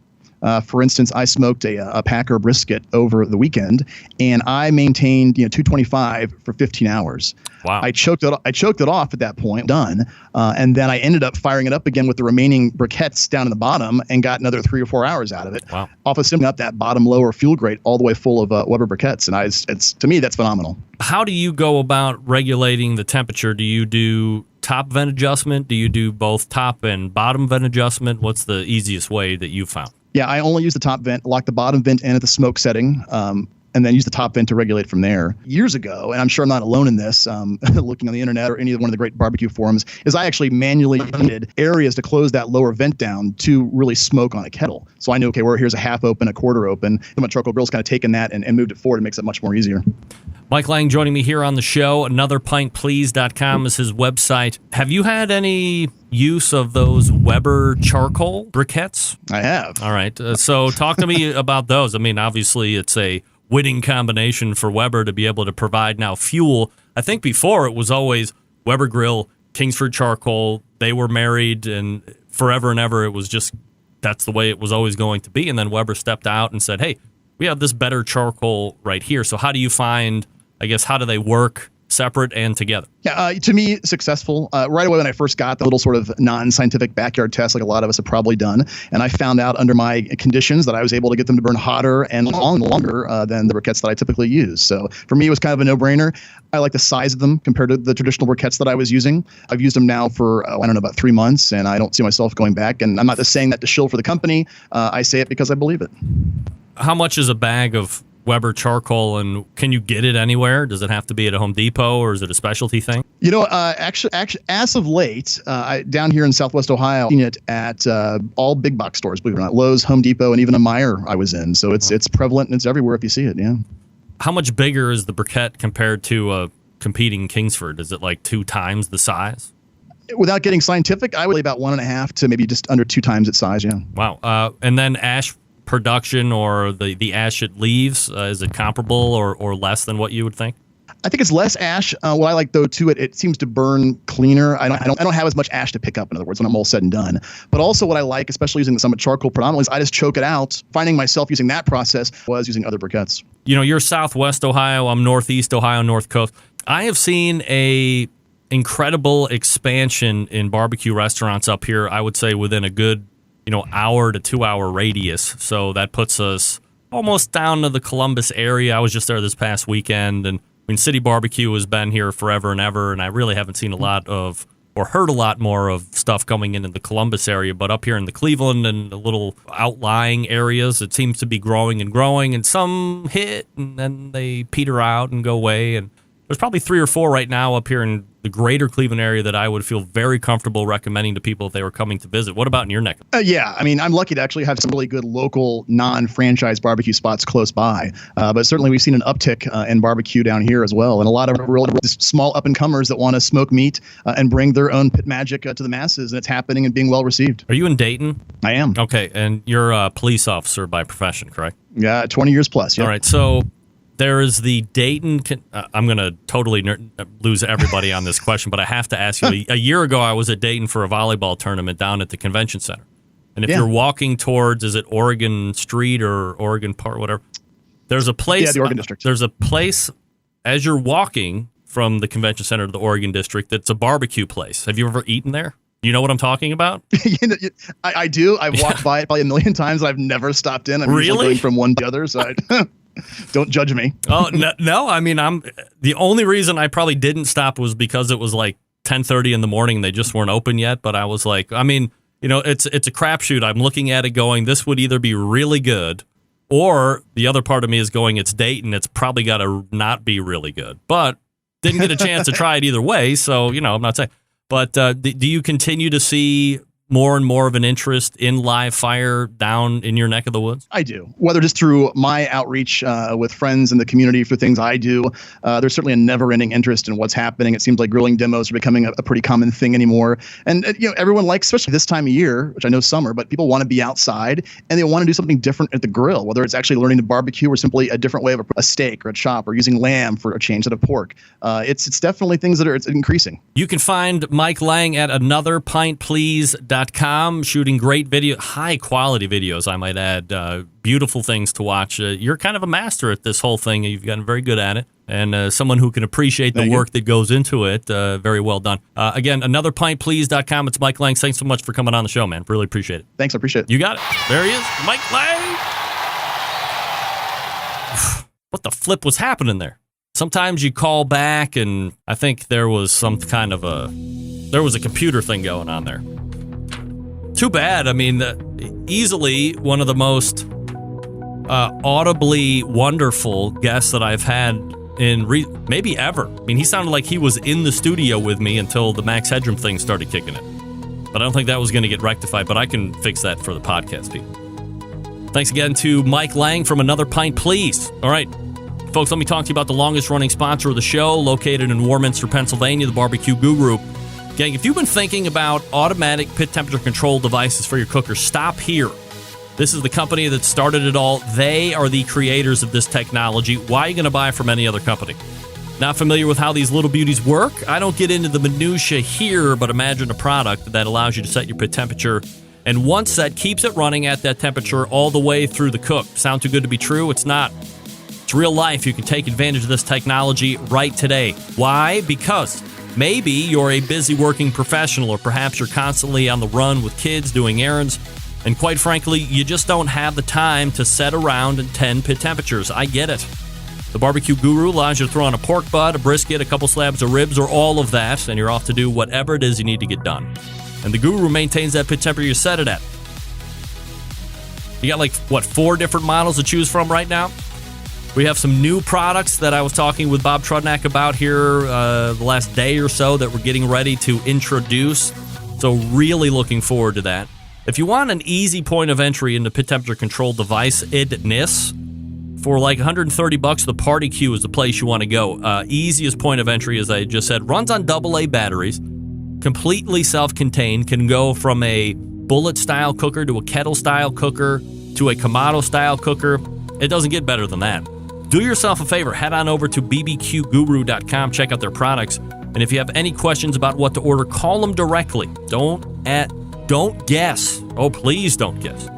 For instance, I smoked a Packer brisket over the weekend, and I maintained 225 for 15 hours. Wow! I choked it off at that point, done, and then I ended up firing it up again with the remaining briquettes down in the bottom, and got another 3 or 4 hours out of it. Wow! Off of simply up that bottom lower fuel grate all the way full of Weber briquettes, and to me that's phenomenal. How do you go about regulating the temperature? Do you do top vent adjustment? Do you do both top and bottom vent adjustment? What's the easiest way that you found? Yeah, I only use the top vent, lock the bottom vent in at the smoke setting, and then use the top vent to regulate from there. Years ago, and I'm sure I'm not alone in this, looking on the internet or any one of the great barbecue forums, is I actually manually needed areas to close that lower vent down to really smoke on a kettle. So I knew, okay, here's a half open, a quarter open. My charcoal grill's kind of taken that and moved it forward. It makes it much more easier. Mike Lang joining me here on the show. AnotherPintPlease.com is his website. Have you had any use of those Weber charcoal briquettes? I have. All right. So talk to me about those. I mean, obviously, it's a winning combination for Weber to be able to provide now fuel. I think before it was always Weber Grill, Kingsford Charcoal. They were married, and forever and ever it was just that's the way it was always going to be. And then Weber stepped out and said, hey, we have this better charcoal right here. So how do you find, I guess, how do they work separate and together? Yeah, to me, successful. Right away when I first got the little sort of non-scientific backyard test, like a lot of us have probably done, and I found out under my conditions that I was able to get them to burn hotter and longer than the briquettes that I typically use. So for me, it was kind of a no-brainer. I like the size of them compared to the traditional briquettes that I was using. I've used them now for, about 3 months, and I don't see myself going back. And I'm not just saying that to shill for the company. I say it because I believe it. How much is a bag of Weber charcoal, and can you get it anywhere? Does it have to be at a Home Depot, or is it a specialty thing? Actually, as of late, down here in Southwest Ohio, I've seen it at all big box stores, believe it or not, Lowe's, Home Depot, and even a Meijer I was in. So it's prevalent and it's everywhere if you see it. Yeah. How much bigger is the briquette compared to a competing Kingsford? Is it like 2 times the size? Without getting scientific, I would say about 1.5 to maybe just under 2 times its size. Yeah. Wow. And then ash production, or the ash it leaves, is it comparable or less than what you would think? I think it's less ash. What I like though too, it seems to burn cleaner. I don't have as much ash to pick up, in other words, when I'm all said and done. But also what I like, especially using the Summit charcoal predominantly, is I just choke it out. Finding myself using that process was using other briquettes. You're Southwest Ohio, I'm Northeast Ohio, North Coast. I have seen a incredible expansion in barbecue restaurants up here, I would say within a good hour to 2 hour radius. So that puts us almost down to the Columbus area. I was just there this past weekend, and City Barbecue has been here forever and ever, and I really haven't seen a lot of, or heard a lot more of stuff coming into the Columbus area, but up here in the Cleveland and the little outlying areas, it seems to be growing, and some hit, and then they peter out and go away, and there's probably 3 or 4 right now up here in the greater Cleveland area that I would feel very comfortable recommending to people if they were coming to visit. What about in your neck? Yeah, I'm lucky to actually have some really good local non-franchise barbecue spots close by. But certainly we've seen an uptick in barbecue down here as well. And a lot of real small up-and-comers that want to smoke meat and bring their own pit magic to the masses. And it's happening and being well received. Are you in Dayton? I am. Okay, and you're a police officer by profession, correct? Yeah, 20 years plus. Yep. All right, so there is the Dayton. I'm going to totally lose everybody on this question, but I have to ask you. A year ago, I was at Dayton for a volleyball tournament down at the convention center. And if you're walking towards, is it Oregon Street or Oregon Park, whatever? There's a place. Yeah, the Oregon District. There's a place as you're walking from the convention center to the Oregon District that's a barbecue place. Have you ever eaten there? You know what I'm talking about? I do. I've walked by it probably a million times. I've never stopped in. I'm usually going from one to the other, so don't judge me. Oh, no. I mean, the only reason I probably didn't stop was because it was like 10:30 in the morning. They just weren't open yet. But I was like, I mean, it's a crapshoot. I'm looking at it going, this would either be really good, or the other part of me is going, it's Dayton. It's probably got to not be really good. But didn't get a chance to try it either way. So, I'm not saying. But do you continue to see more and more of an interest in live fire down in your neck of the woods? I do. Whether just through my outreach with friends in the community for things I do, there's certainly a never-ending interest in what's happening. It seems like grilling demos are becoming a pretty common thing anymore. And everyone likes, especially this time of year, which I know summer, but people want to be outside and they want to do something different at the grill, whether it's actually learning to barbecue or simply a different way of a steak or a chop or using lamb for a change out of pork. It's definitely things that it's increasing. You can find Mike Lang at anotherpintplease.com, shooting great video, high quality videos, I might add. Beautiful things to watch. You're kind of a master at this whole thing. You've gotten very good at it, and someone who can appreciate the work that goes into it. Very well done. Again, anotherpintplease.com. It's Mike Lang. Thanks so much for coming on the show, man. Really appreciate it. Thanks, I appreciate it. You got it. There he is, Mike Lang. What the flip was happening there? Sometimes you call back, and I think there was some kind of a computer thing going on there. Too bad. I mean, easily one of the most audibly wonderful guests that I've had in maybe ever. I mean, he sounded like he was in the studio with me until the Max Headroom thing started kicking in. But I don't think that was going to get rectified, but I can fix that for the podcast people. Thanks again to Mike Lang from Another Pint Please. All right, folks, let me talk to you about the longest running sponsor of the show, located in Warminster, Pennsylvania, the Barbecue Guru. Gang, if you've been thinking about automatic pit temperature control devices for your cooker, stop here. This is the company that started it all. They are the creators of this technology. Why are you going to buy from any other company? Not familiar with how these little beauties work? I don't get into the minutia here, but imagine a product that allows you to set your pit temperature, and once set, keeps it running at that temperature all the way through the cook. Sound too good to be true? It's not. It's real life. You can take advantage of this technology right today. Why? Because maybe you're a busy working professional, or perhaps you're constantly on the run with kids doing errands, and quite frankly, you just don't have the time to set around and tend pit temperatures. I get it. The Barbecue Guru allows you to throw on a pork butt, a brisket, a couple slabs of ribs, or all of that, and you're off to do whatever it is you need to get done. And the Guru maintains that pit temperature you set it at. You got 4 different models to choose from right now? We have some new products that I was talking with Bob Trudnak about here the last day or so that we're getting ready to introduce. So really looking forward to that. If you want an easy point of entry into pit temperature control device-edness, for $130, the Party Q is the place you want to go. Easiest point of entry, as I just said, runs on AA batteries, completely self-contained, can go from a bullet-style cooker to a kettle-style cooker to a Kamado-style cooker. It doesn't get better than that. Do yourself a favor, head on over to bbqguru.com, check out their products, and if you have any questions about what to order, call them directly. Don't guess. Oh, please don't guess.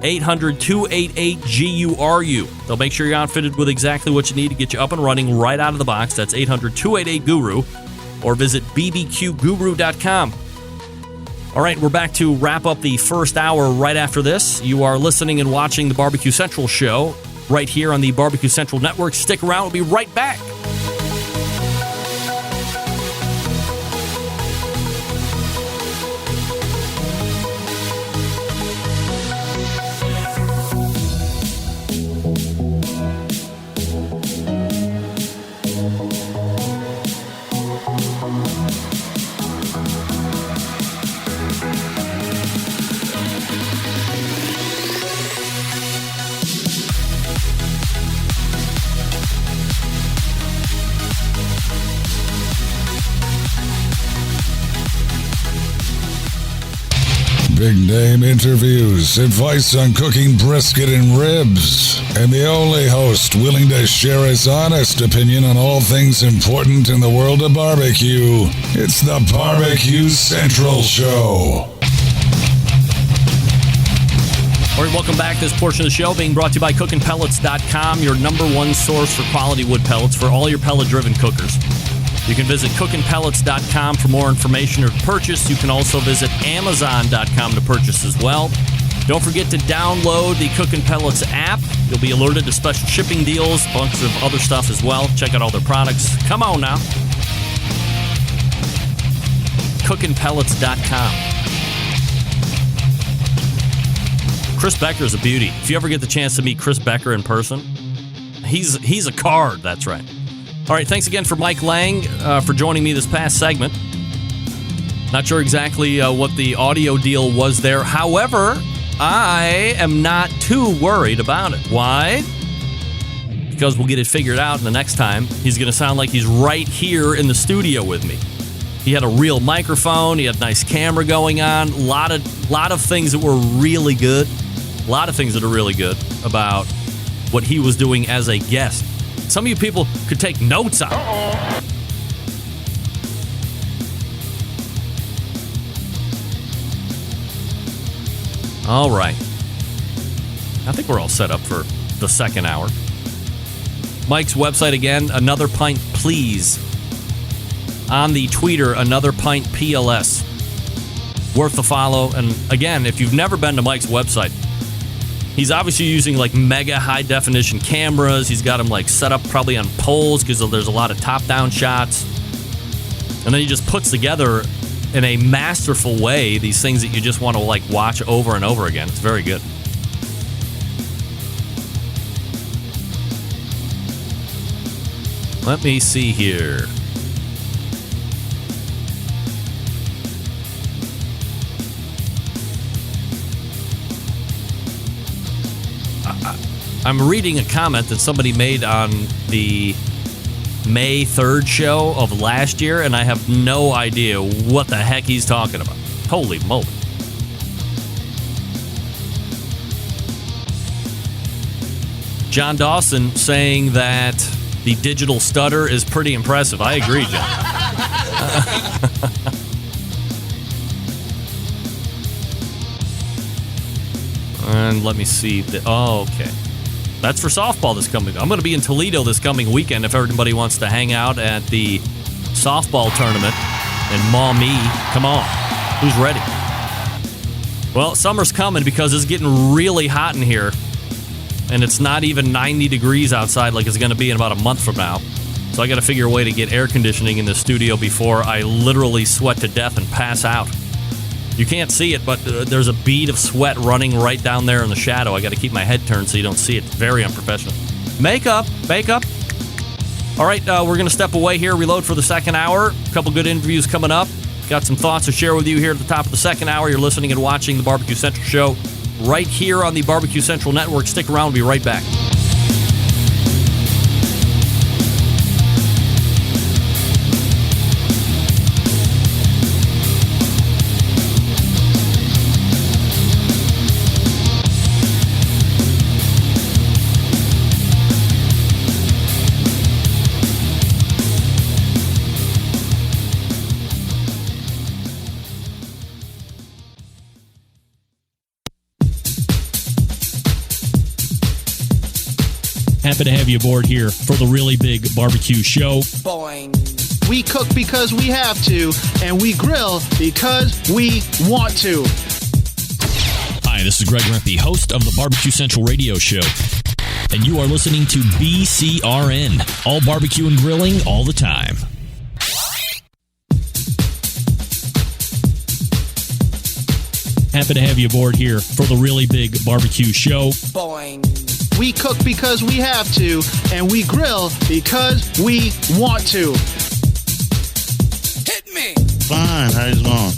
800-288-GURU. They'll make sure you're outfitted with exactly what you need to get you up and running right out of the box. That's 800-288-GURU, or visit bbqguru.com. All right, we're back to wrap up the first hour right after this. You are listening and watching the Barbecue Central show right here on the Barbecue Central Network. Stick around. We'll be right back. Big name interviews, advice on cooking brisket and ribs, and the only host willing to share his honest opinion on all things important in the world of barbecue. It's the Barbecue Central Show. All right, welcome back. This portion of the show being brought to you by CookingPellets.com, your number one source for quality wood pellets for all your pellet-driven cookers. You can visit cookingpellets.com for more information or to purchase. You can also visit amazon.com to purchase as well. Don't forget to download the Cooking Pellets app. You'll be alerted to special shipping deals, a bunch of other stuff as well. Check out all their products. Come on now. cookingpellets.com. Chris Becker's a beauty. If you ever get the chance to meet Chris Becker in person, he's a card, that's right. All right, thanks again for Mike Lang for joining me this past segment. Not sure exactly what the audio deal was there. However, I am not too worried about it. Why? Because we'll get it figured out in the next time. He's going to sound like he's right here in the studio with me. He had a real microphone. He had a nice camera going on. A lot of things that were really good. A lot of things that are really good about what he was doing as a guest. Some of you people could take notes on it. All right. I think we're all set up for the second hour. Mike's website again, Another Pint Please. On the Twitter, Another Pint PLS. Worth the follow. And again, if you've never been to Mike's website, he's obviously using like mega high definition cameras. He's got them like set up probably on poles because there's a lot of top down shots. And then he just puts together in a masterful way these things that you just want to like watch over and over again. It's very good. Let me see here. I'm reading a comment that somebody made on the May 3rd show of last year, and I have no idea what the heck he's talking about. Holy moly. John Dawson saying that the digital stutter is pretty impressive. I agree, John. And let me see. Okay. That's for softball this coming. I'm going to be in Toledo this coming weekend if everybody wants to hang out at the softball tournament in Maumee. Come on. Who's ready? Well, summer's coming because it's getting really hot in here. And it's not even 90 degrees outside like it's going to be in about a month from now. So I got to figure a way to get air conditioning in the studio before I literally sweat to death and pass out. You can't see it, but there's a bead of sweat running right down there in the shadow. I got to keep my head turned so you don't see it. Very unprofessional. Makeup. All right, we're going to step away here, reload for the second hour. A couple good interviews coming up. Got some thoughts to share with you here at the top of the second hour. You're listening and watching the Barbecue Central Show right here on the Barbecue Central Network. Stick around. We'll be right back. Happy to have you aboard here for the really big barbecue show. Boing. We cook because we have to, and we grill because we want to. Hi, this is Greg Rempe, host of the Barbecue Central Radio Show. And you are listening to BCRN, all barbecue and grilling all the time. Happy to have you aboard here for the really big barbecue show. Boing. We cook because we have to, and we grill because we want to. Hit me! Fine, how's it going?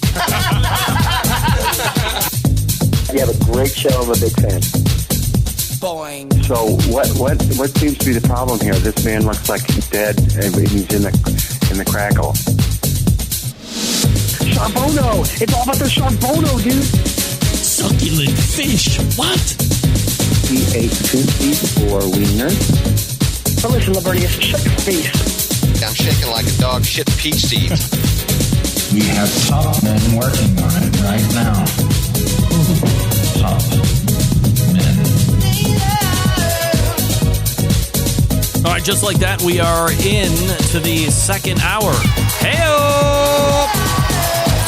You have a great show. I'm a big fan. Boing. So what seems to be the problem here? This man looks like he's dead, and he's in the crackle. Charbono! It's all about the Charbono, dude! Succulent fish! What? He ate 2 feet or wiener. Oh, listen, Lavernius, shut your face. I'm shaking like a dog shit peach seeds. We have top men working on it right now. Top men. All right, just like that, we are into the second hour. Hey-o!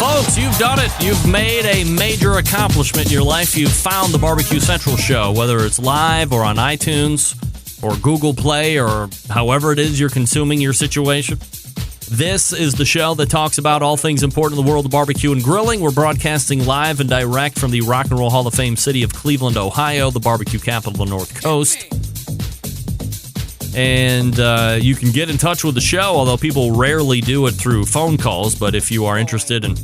Folks, you've done it. You've made a major accomplishment in your life. You've found the Barbecue Central show, whether it's live or on iTunes or Google Play or however it is you're consuming your situation. This is the show that talks about all things important in the world of barbecue and grilling. We're broadcasting live and direct from the Rock and Roll Hall of Fame city of Cleveland, Ohio, the barbecue capital of the North Coast. And you can get in touch with the show, although people rarely do it through phone calls. But if you are interested in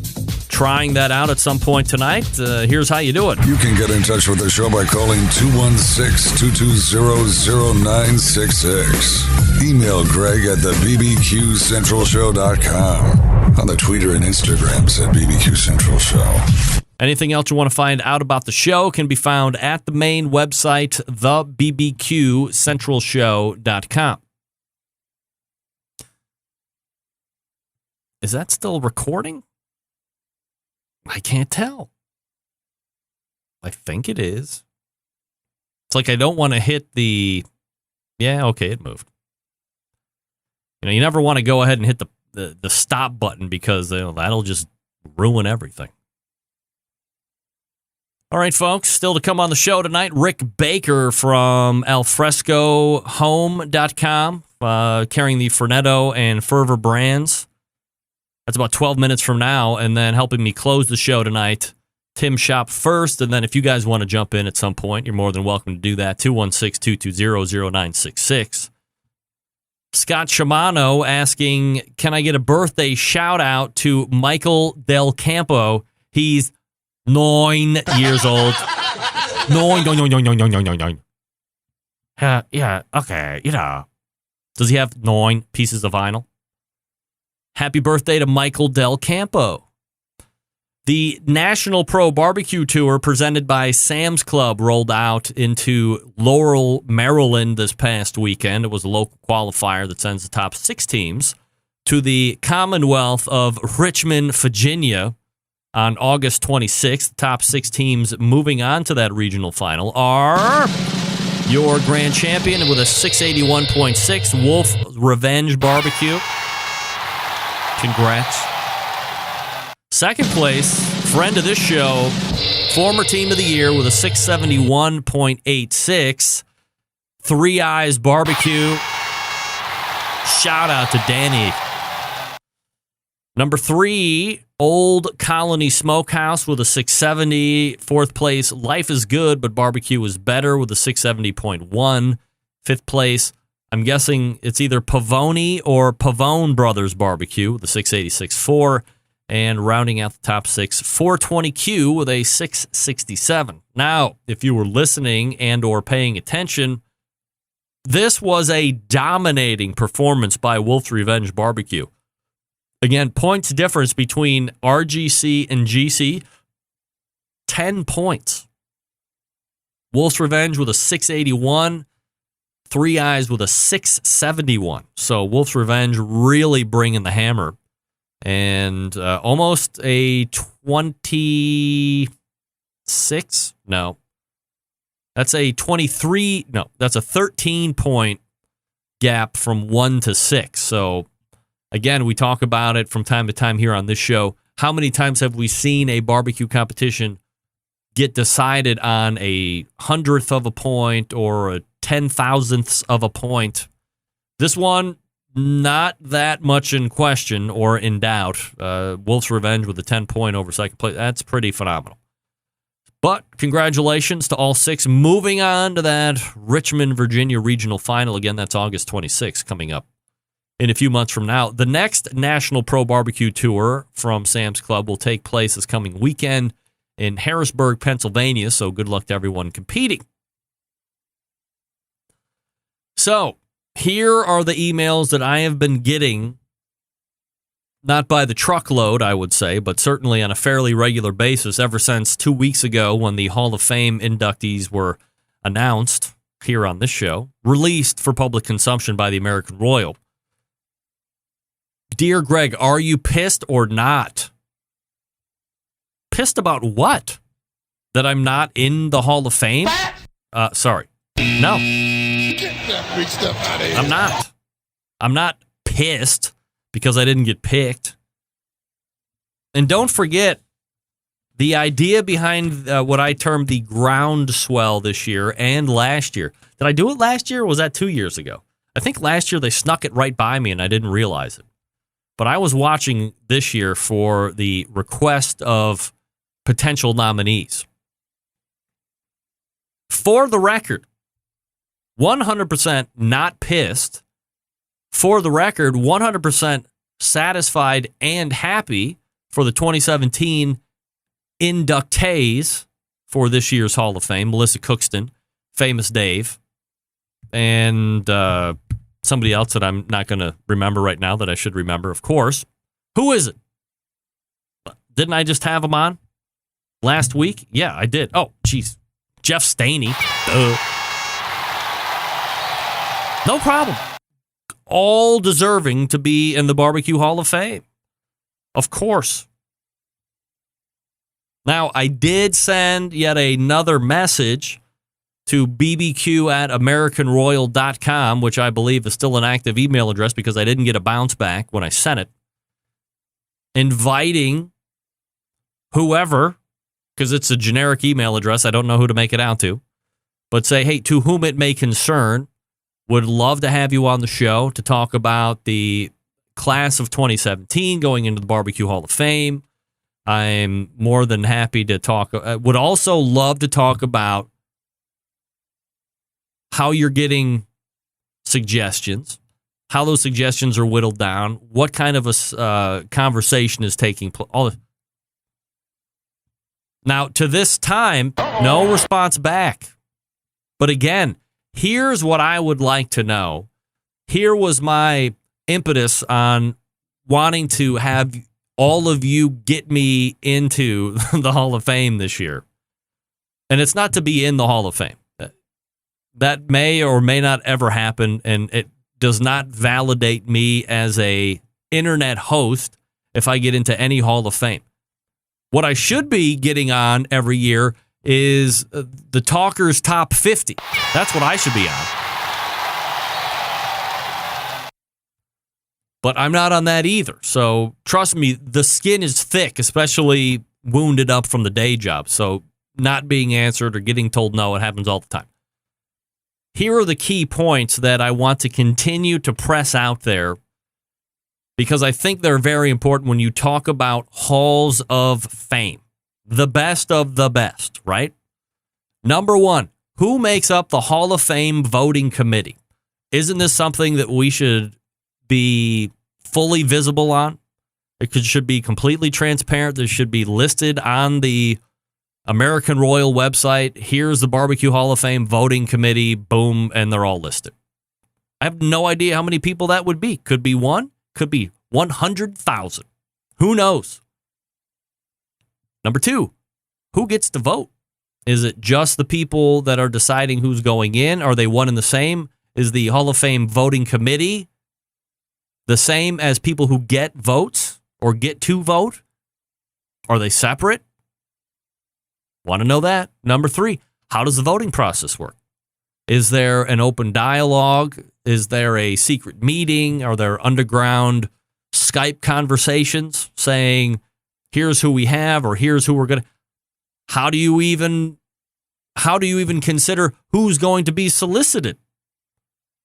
trying that out at some point tonight, here's how you do it. You can get in touch with the show by calling 216-220-0966. Email Greg at the BBQCentralShow.com. On the Twitter and Instagrams at BBQ Central Show. Anything else you want to find out about the show can be found at the main website, theBBQCentralShow.com. Is that still recording? I can't tell. I think it is. It's like I don't want to hit the... Yeah, okay, it moved. You know, you never want to go ahead and hit the stop button because that'll just ruin everything. All right, folks, still to come on the show tonight, Rick Baker from alfrescohome.com, carrying the Fornetto and Fervor brands. That's about 12 minutes from now, and then helping me close the show tonight, Tim Schopp first, and then if you guys want to jump in at some point, you're more than welcome to do that, 216-220-0966. Scott Shimano asking, can I get a birthday shout-out to Michael Del Campo? He's 9 years old. 9. Yeah, okay, Does he have 9 pieces of vinyl? Happy birthday to Michael Del Campo. The National Pro Barbecue Tour presented by Sam's Club rolled out into Laurel, Maryland this past weekend. It was a local qualifier that sends the top 6 teams to the Commonwealth of Richmond, Virginia, on August 26th. The top 6 teams moving on to that regional final are your grand champion with a 681.6, Wolf Revenge Barbecue. Congrats. Second place, friend of this show, former team of the year with a 671.86, Three Eyes Barbecue. Shout out to Danny. Number 3, Old Colony Smokehouse with a 670. Fourth place, Life is Good, but Barbecue is better with a 670.1. Fifth place, I'm guessing it's either Pavoni or Pavone Brothers Barbecue with a 686.4. And rounding out the top 6, 420Q with a 667. Now, if you were listening and or paying attention, this was a dominating performance by Wolf's Revenge Barbecue. Again, points difference between RGC and GC, 10 points. Wolf's Revenge with a 681, Three Eyes with a 671. So Wolf's Revenge really bringing the hammer. And almost a 26, no. That's a 23, no, that's a 13-point gap from 1 to 6. So, again, we talk about it from time to time here on this show. How many times have we seen a barbecue competition get decided on a 100th of a point or a 10,000th of a point? This one, not that much in question or in doubt. Wolf's Revenge with a 10-point over second place. That's pretty phenomenal. But congratulations to all 6. Moving on to that Richmond, Virginia regional final. Again, that's August 26th coming up in a few months from now. The next National Pro Barbecue Tour from Sam's Club will take place this coming weekend in Harrisburg, Pennsylvania. So good luck to everyone competing. So, here are the emails that I have been getting, not by the truckload, I would say, but certainly on a fairly regular basis ever since 2 weeks ago when the Hall of Fame inductees were announced here on this show, released for public consumption by the American Royal. Dear Greg, are you pissed or not? Pissed about what? That I'm not in the Hall of Fame? Sorry. No. that big stuff out of here. I'm not pissed because I didn't get picked. And don't forget the idea behind what I termed the groundswell this year and last year. Did I do it last year or was that 2 years ago? I think last year they snuck it right by me and I didn't realize it. But I was watching this year for the request of potential nominees. For the record, 100% not pissed. For the record, 100% satisfied and happy for the 2017 inductees for this year's Hall of Fame. Melissa Cookston, Famous Dave, and somebody else that I'm not going to remember right now that I should remember, of course. Who is it? Didn't I just have him on last week? Yeah, I did. Oh, jeez. Jeff Staney. No problem. All deserving to be in the Barbecue Hall of Fame. Of course. Now, I did send yet another message to bbq@americanroyal.com, which I believe is still an active email address because I didn't get a bounce back when I sent it, inviting whoever, because it's a generic email address, I don't know who to make it out to, but say, hey, to whom it may concern, would love to have you on the show to talk about the class of 2017 going into the Barbecue Hall of Fame. I'm more than happy to talk. Would also love to talk about how you're getting suggestions, how those suggestions are whittled down, what kind of a conversation is taking place. Now, to this time, no response back. But again, here's what I would like to know. Here was my impetus on wanting to have all of you get me into the Hall of Fame this year. And it's not to be in the Hall of Fame. That may or may not ever happen, and it does not validate me as a internet host if I get into any Hall of Fame. What I should be getting on every year is the Talkers Top 50. That's what I should be on. But I'm not on that either. So trust me, the skin is thick, especially wounded up from the day job. So not being answered or getting told no, it happens all the time. Here are the key points that I want to continue to press out there because I think they're very important when you talk about halls of fame. The best of the best, right? Number one, who makes up the Hall of Fame voting committee? Isn't this something that we should be fully visible on? It should be completely transparent. This should be listed on the American Royal website. Here's the Barbecue Hall of Fame voting committee. Boom, and they're all listed. I have no idea how many people that would be. Could be one, could be 100,000. Who knows? Number two, who gets to vote? Is it just the people that are deciding who's going in? Are they one and the same? Is the Hall of Fame voting committee the same as people who get votes or get to vote? Are they separate? Want to know that? Number three, how does the voting process work? Is there an open dialogue? Is there a secret meeting? Are there underground Skype conversations saying, here's who we have or here's who we're going to... How do you even consider who's going to be solicited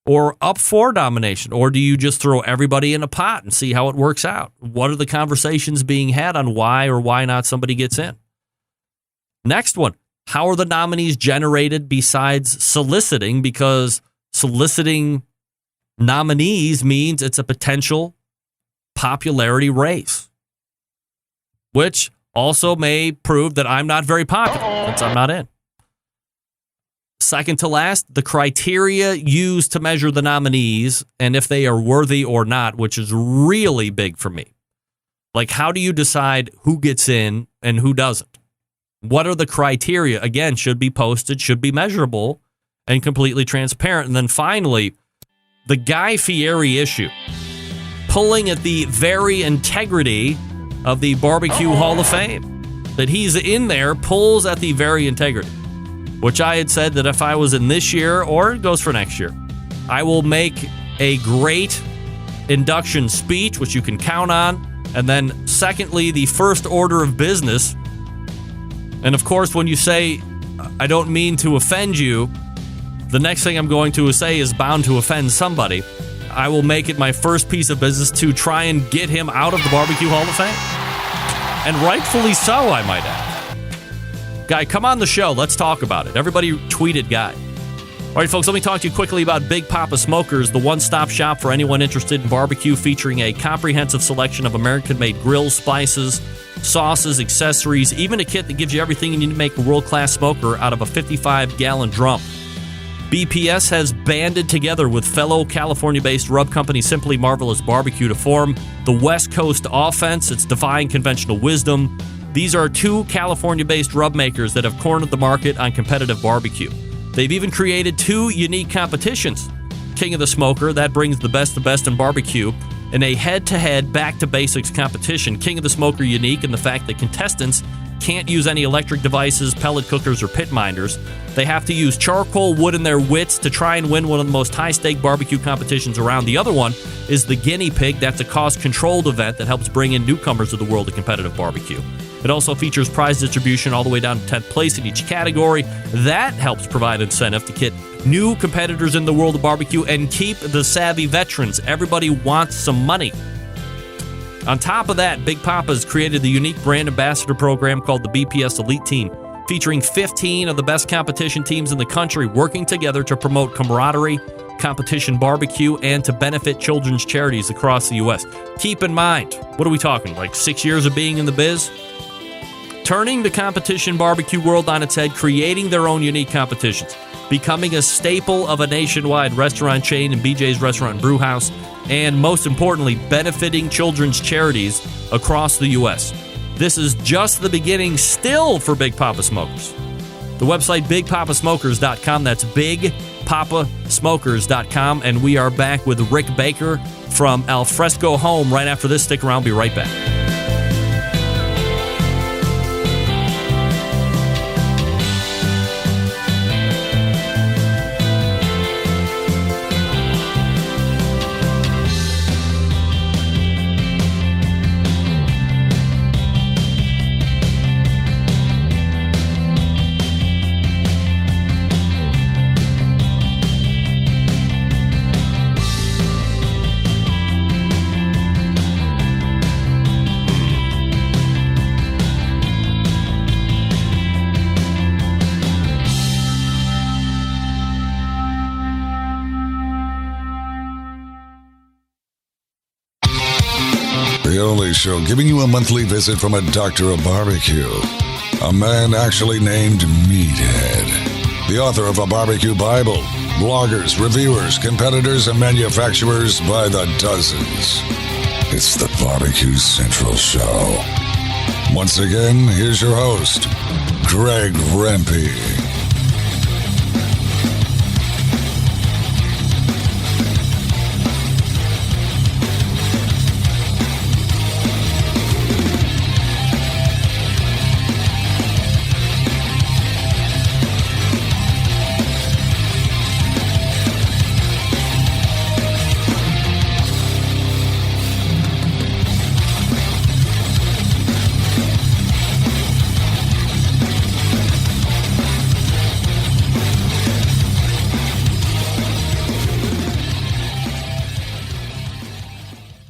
or up for nomination? Or do you just throw everybody in a pot and see how it works out? What are the conversations being had on why or why not somebody gets in? Next one, how are the nominees generated besides soliciting? Because soliciting nominees means it's a potential popularity race, which also may prove that I'm not very popular since I'm not in. Second to last, the criteria used to measure the nominees and if they are worthy or not, which is really big for me. Like, how do you decide who gets in and who doesn't? What are the criteria? Again, should be posted, should be measurable, and completely transparent. And then finally, the Guy Fieri issue. Pulling at the very integrity of the Barbecue Hall of Fame. That he's in there pulls at the very integrity. Which I had said that if I was in this year, or it goes for next year, I will make a great induction speech, which you can count on. And then, secondly, the first order of business. And of course, when you say, I don't mean to offend you, the next thing I'm going to say is bound to offend somebody. I will make it my first piece of business to try and get him out of the Barbecue Hall of Fame. And rightfully so, I might add. Guy, come on the show. Let's talk about it. Everybody tweeted Guy. All right, folks, let me talk to you quickly about Big Papa Smokers, the one-stop shop for anyone interested in barbecue, featuring a comprehensive selection of American-made grills, spices, sauces, accessories, even a kit that gives you everything you need to make a world-class smoker out of a 55-gallon drum. BPS has banded together with fellow California-based rub company Simply Marvelous Barbecue to form the West Coast Offense. It's defying conventional wisdom. These are two California-based rub makers that have cornered the market on competitive barbecue. They've even created two unique competitions. King of the Smoker, that brings the best in barbecue, in a head-to-head, back-to-basics competition. King of the Smoker unique in the fact that contestants can't use any electric devices, pellet cookers, or pit minders. They have to use charcoal, wood, and their wits to try and win one of the most high-stake barbecue competitions around. The other one is the Guinea Pig. That's a cost-controlled event that helps bring in newcomers to the world of competitive barbecue. It also features prize distribution all the way down to 10th place in each category. That helps provide incentive to get new competitors in the world of barbecue and keep the savvy veterans. Everybody wants some money. On top of that, Big Papa's created the unique brand ambassador program called the BPS Elite Team, featuring 15 of the best competition teams in the country working together to promote camaraderie, competition barbecue, and to benefit children's charities across the U.S. Keep in mind, what are we talking, like 6 years of being in the biz? Turning the competition barbecue world on its head, creating their own unique competitions, becoming a staple of a nationwide restaurant chain in BJ's Restaurant and Brew House, and most importantly, benefiting children's charities across the U.S. This is just the beginning still for Big Papa Smokers. The website, bigpapasmokers.com. That's bigpapasmokers.com. And we are back with Rick Baker from Al Fresco Home right after this. Stick around. Be right back. The only show giving you a monthly visit from a doctor of barbecue. A man actually named Meathead. The author of a barbecue Bible. Bloggers, reviewers, competitors, and manufacturers by the dozens. It's the Barbecue Central Show. Once again, here's your host, Greg Rempe.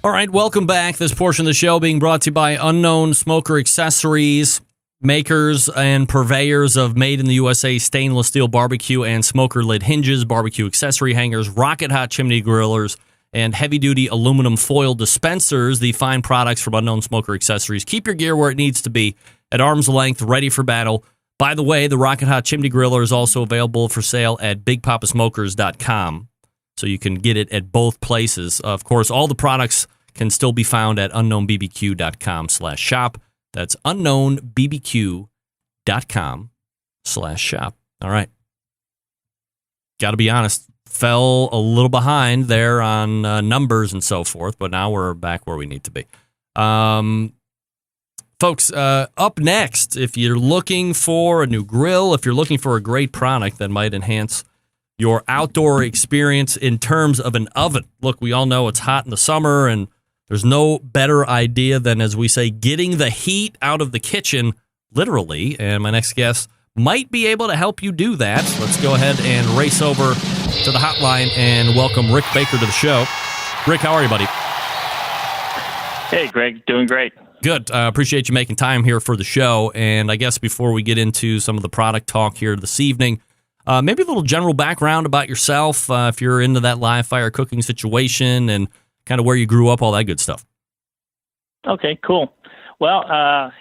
All right, welcome back. This portion of the show being brought to you by Unknown Smoker Accessories, makers and purveyors of made-in-the-USA stainless steel barbecue and smoker lid hinges, barbecue accessory hangers, rocket hot chimney grillers, and heavy-duty aluminum foil dispensers, the fine products from Unknown Smoker Accessories. Keep your gear where it needs to be, at arm's length, ready for battle. By the way, the rocket hot chimney griller is also available for sale at bigpapasmokers.com, so you can get it at both places. Of course, all the products can still be found at unknownbbq.com/shop. That's unknownbbq.com/shop. All right. Got to be honest, fell a little behind there on numbers and so forth, but now we're back where we need to be. Folks, up next, if you're looking for a new grill, if you're looking for a great product that might enhance your outdoor experience in terms of an oven. Look, we all know it's hot in the summer, and there's no better idea than, as we say, getting the heat out of the kitchen, literally. And my next guest might be able to help you do that. Let's go ahead and race over to the hotline and welcome Rick Baker to the show. Rick, how are you, buddy? Hey, Greg. Doing great. Good. Appreciate you making time here for the show. And I guess before we get into some of the product talk here this evening, maybe a little general background about yourself, if you're into that live fire cooking situation and kind of where you grew up, all that good stuff. Okay, cool. Well,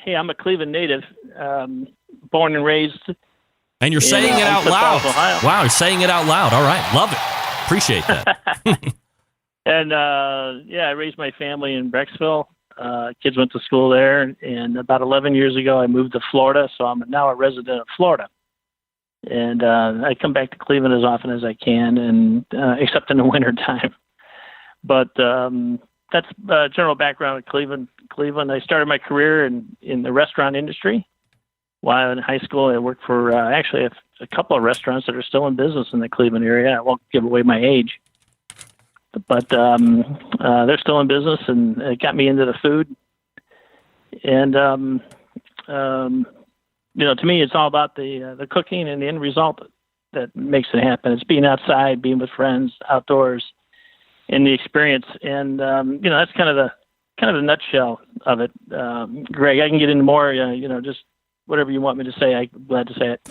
hey, I'm a Cleveland native, born and raised. And you're saying it out loud. Ohio. Wow, you're saying it out loud. All right. Love it. Appreciate that. And, I raised my family in Brecksville. Kids went to school there. And about 11 years ago, I moved to Florida. So I'm now a resident of Florida. And I come back to Cleveland as often as I can, and except in the wintertime. But that's general background of Cleveland. I started my career in the restaurant industry. While in high school, I worked for actually a couple of restaurants that are still in business in the Cleveland area. I won't give away my age. But they're still in business, and it got me into the food. And, to me, it's all about the cooking and the end result that makes it happen. It's being outside, being with friends, outdoors, and the experience. And, that's kind of the nutshell of it. Greg, I can get into more, just whatever you want me to say. I'm glad to say it.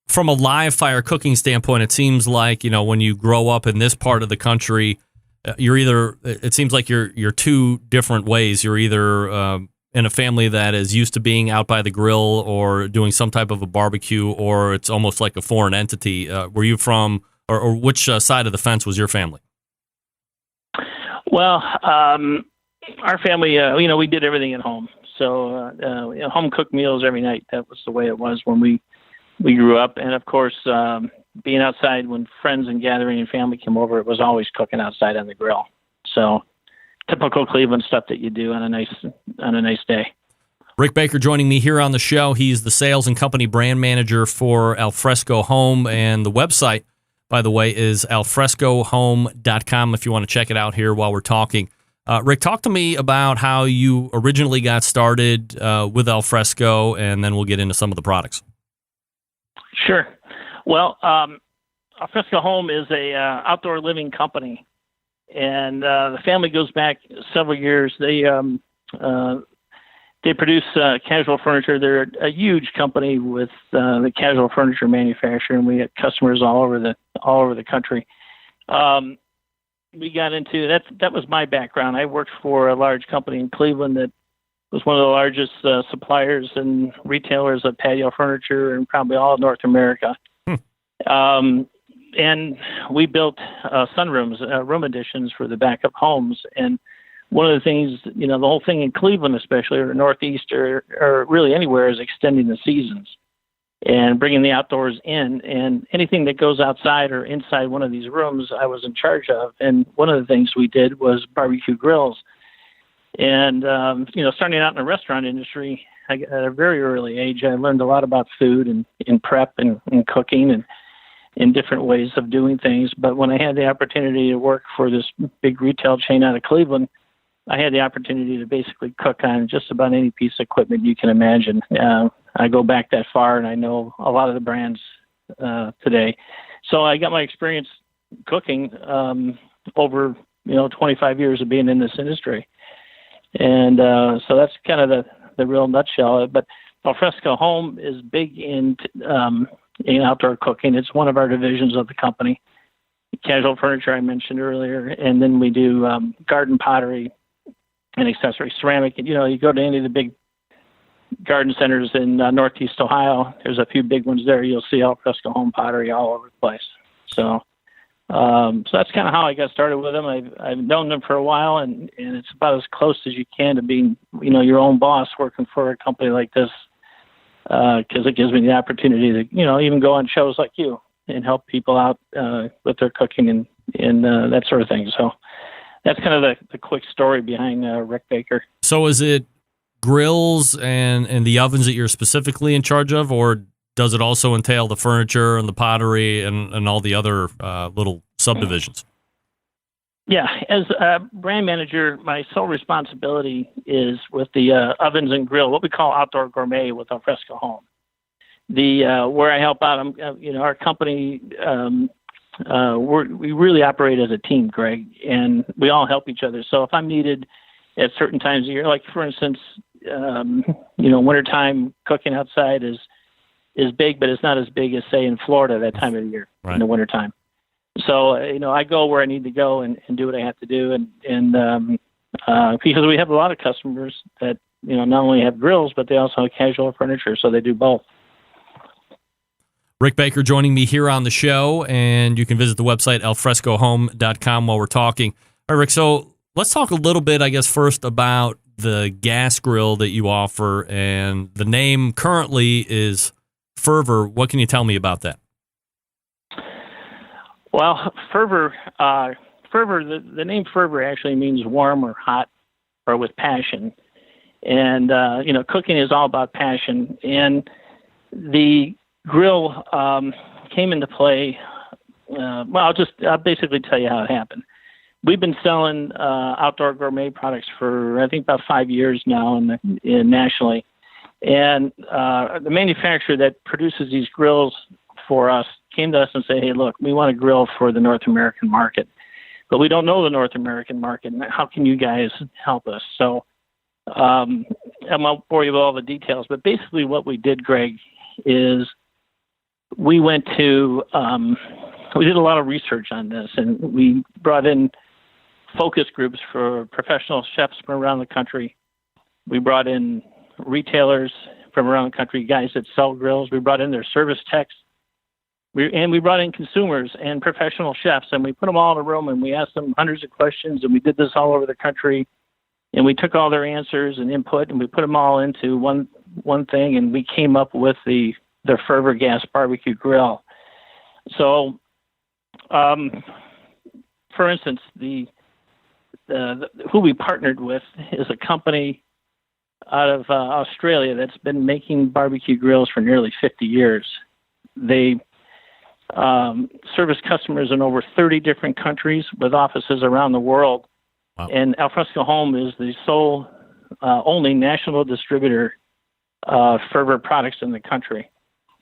From a live fire cooking standpoint, it seems like, when you grow up in this part of the country, it seems like you're two different ways. You're either in a family that is used to being out by the grill or doing some type of a barbecue, or it's almost like a foreign entity. Were you from, or which side of the fence was your family? Well, our family, we did everything at home. So home cooked meals every night. That was the way it was when we grew up. And, of course, being outside when friends and gathering and family came over, it was always cooking outside on the grill. So typical Cleveland stuff that you do on a nice day. Rick Baker joining me here on the show. He's the sales and company brand manager for Alfresco Home. And the website, by the way, is alfrescohome.com if you want to check it out here while we're talking. Rick, talk to me about how you originally got started with Alfresco, and then we'll get into some of the products. Sure. Well, Alfresco Home is a outdoor living company, and the family goes back several years. They produce casual furniture. They're a huge company with the casual furniture manufacturer, and we have customers all over the country. We got into that was my background. I worked for a large company in Cleveland that was one of the largest suppliers and retailers of patio furniture in probably all of North America. And we built sunrooms, room additions for the backup homes. And one of the things, the whole thing in Cleveland especially, or Northeast, or really anywhere, is extending the seasons and bringing the outdoors in. And anything that goes outside or inside one of these rooms, I was in charge of. And one of the things we did was barbecue grills. And, starting out in the restaurant industry, at a very early age, I learned a lot about food and prep and cooking and in different ways of doing things. But when I had the opportunity to work for this big retail chain out of Cleveland, I had the opportunity to basically cook on just about any piece of equipment you can imagine. I go back that far, and I know a lot of the brands today. So I got my experience cooking over 25 years of being in this industry. And so that's kind of the real nutshell. But Alfresco Home is big in outdoor cooking. It's one of our divisions of the company. Casual furniture I mentioned earlier, and then we do garden pottery and accessory ceramic. And, you go to any of the big garden centers in Northeast Ohio, there's a few big ones there. You'll see Alfresco Home pottery all over the place. So that's kind of how I got started with them. I've known them for a while, and it's about as close as you can to being, your own boss working for a company like this, because it gives me the opportunity to, even go on shows like you and help people out with their cooking and that sort of thing. So that's kind of the quick story behind Rick Baker. So is it grills and the ovens that you're specifically in charge of, or does it also entail the furniture and the pottery and all the other little subdivisions? Yeah, as a brand manager, my sole responsibility is with the ovens and grill, what we call outdoor gourmet with Alfresco Home. Where I help out, our company, we really operate as a team, Greg, and we all help each other. So if I'm needed at certain times of year, like for instance, wintertime cooking outside is big, but it's not as big as say in Florida that time of the year in the wintertime. So, I go where I need to go and do what I have to do. And because we have a lot of customers that, not only have grills, but they also have casual furniture. So they do both. Rick Baker joining me here on the show, and you can visit the website, alfrescohome.com, while we're talking. All right, Rick, so let's talk a little bit, I guess, first about the gas grill that you offer, and the name currently is Fervor. What can you tell me about that? Well, Fervor, the name Fervor actually means warm or hot or with passion. And, cooking is all about passion. And the grill came into play. I'll basically tell you how it happened. We've been selling outdoor gourmet products for, I think, about 5 years now nationally. And the manufacturer that produces these grills for us came to us and said, hey, look, we want to grill for the North American market, but we don't know the North American market. How can you guys help us? So I won't bore you with all the details, but basically what we did, Greg, is we went to, we did a lot of research on this, and we brought in focus groups for professional chefs from around the country. We brought in retailers from around the country, guys that sell grills. We brought in their service techs. We brought in consumers and professional chefs, and we put them all in a room, and we asked them hundreds of questions, and we did this all over the country. And we took all their answers and input, and we put them all into one thing, and we came up with the Fervor Gas barbecue grill. So, for instance, the who we partnered with is a company out of Australia that's been making barbecue grills for nearly 50 years. They service customers in over 30 different countries with offices around the world. Wow. And Alfresco Home is the sole, only national distributor of Fervor products in the country.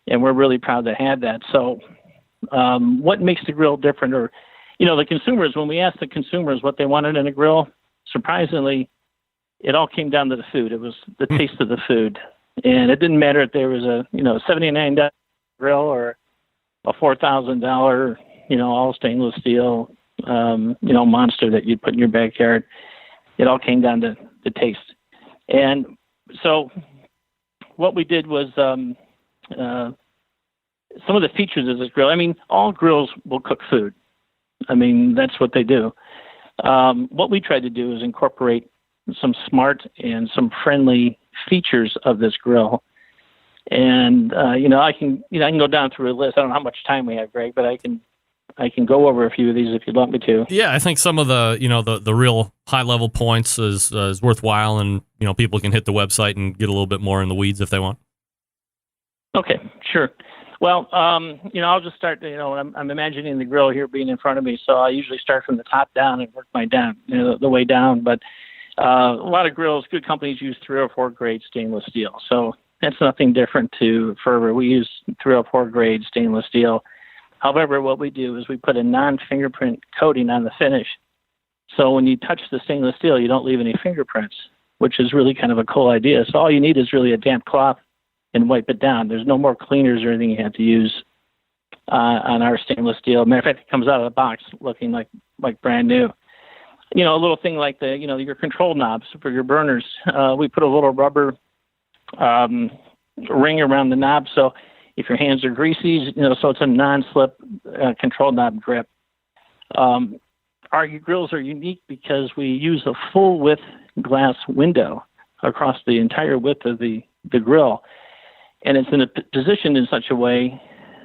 And we're really proud to have that. So what makes the grill different? Or, the consumers, when we asked the consumers what they wanted in a grill, surprisingly, it all came down to the food. It was the taste of the food. And it didn't matter if there was a, $79 grill or a $4,000, all stainless steel, monster that you'd put in your backyard. It all came down to the taste. And so what we did was some of the features of this grill. I mean, all grills will cook food. I mean, that's what they do. What we tried to do is incorporate some smart and some friendly features of this grill. And, I can go down through a list. I don't know how much time we have, Greg, but I can go over a few of these if you'd want me to. Yeah, I think some of the, the real high level points is worthwhile, and, people can hit the website and get a little bit more in the weeds if they want. Okay, sure. Well, I'll just start, I'm imagining the grill here being in front of me, so I usually start from the top down and work the way down. But a lot of grills, good companies use 3 or 4 grade stainless steel. So that's nothing different to Fervor. We use 3 or 4 grade stainless steel. However, what we do is we put a non-fingerprint coating on the finish. So when you touch the stainless steel, you don't leave any fingerprints, which is really kind of a cool idea. So all you need is really a damp cloth and wipe it down. There's no more cleaners or anything you have to use on our stainless steel. Matter of fact, it comes out of the box looking like brand new. A little thing like your control knobs for your burners. We put a little rubber ring around the knob, so if your hands are greasy, so it's a non-slip control knob grip. Our grills are unique because we use a full width glass window across the entire width of the grill. And it's in a position in such a way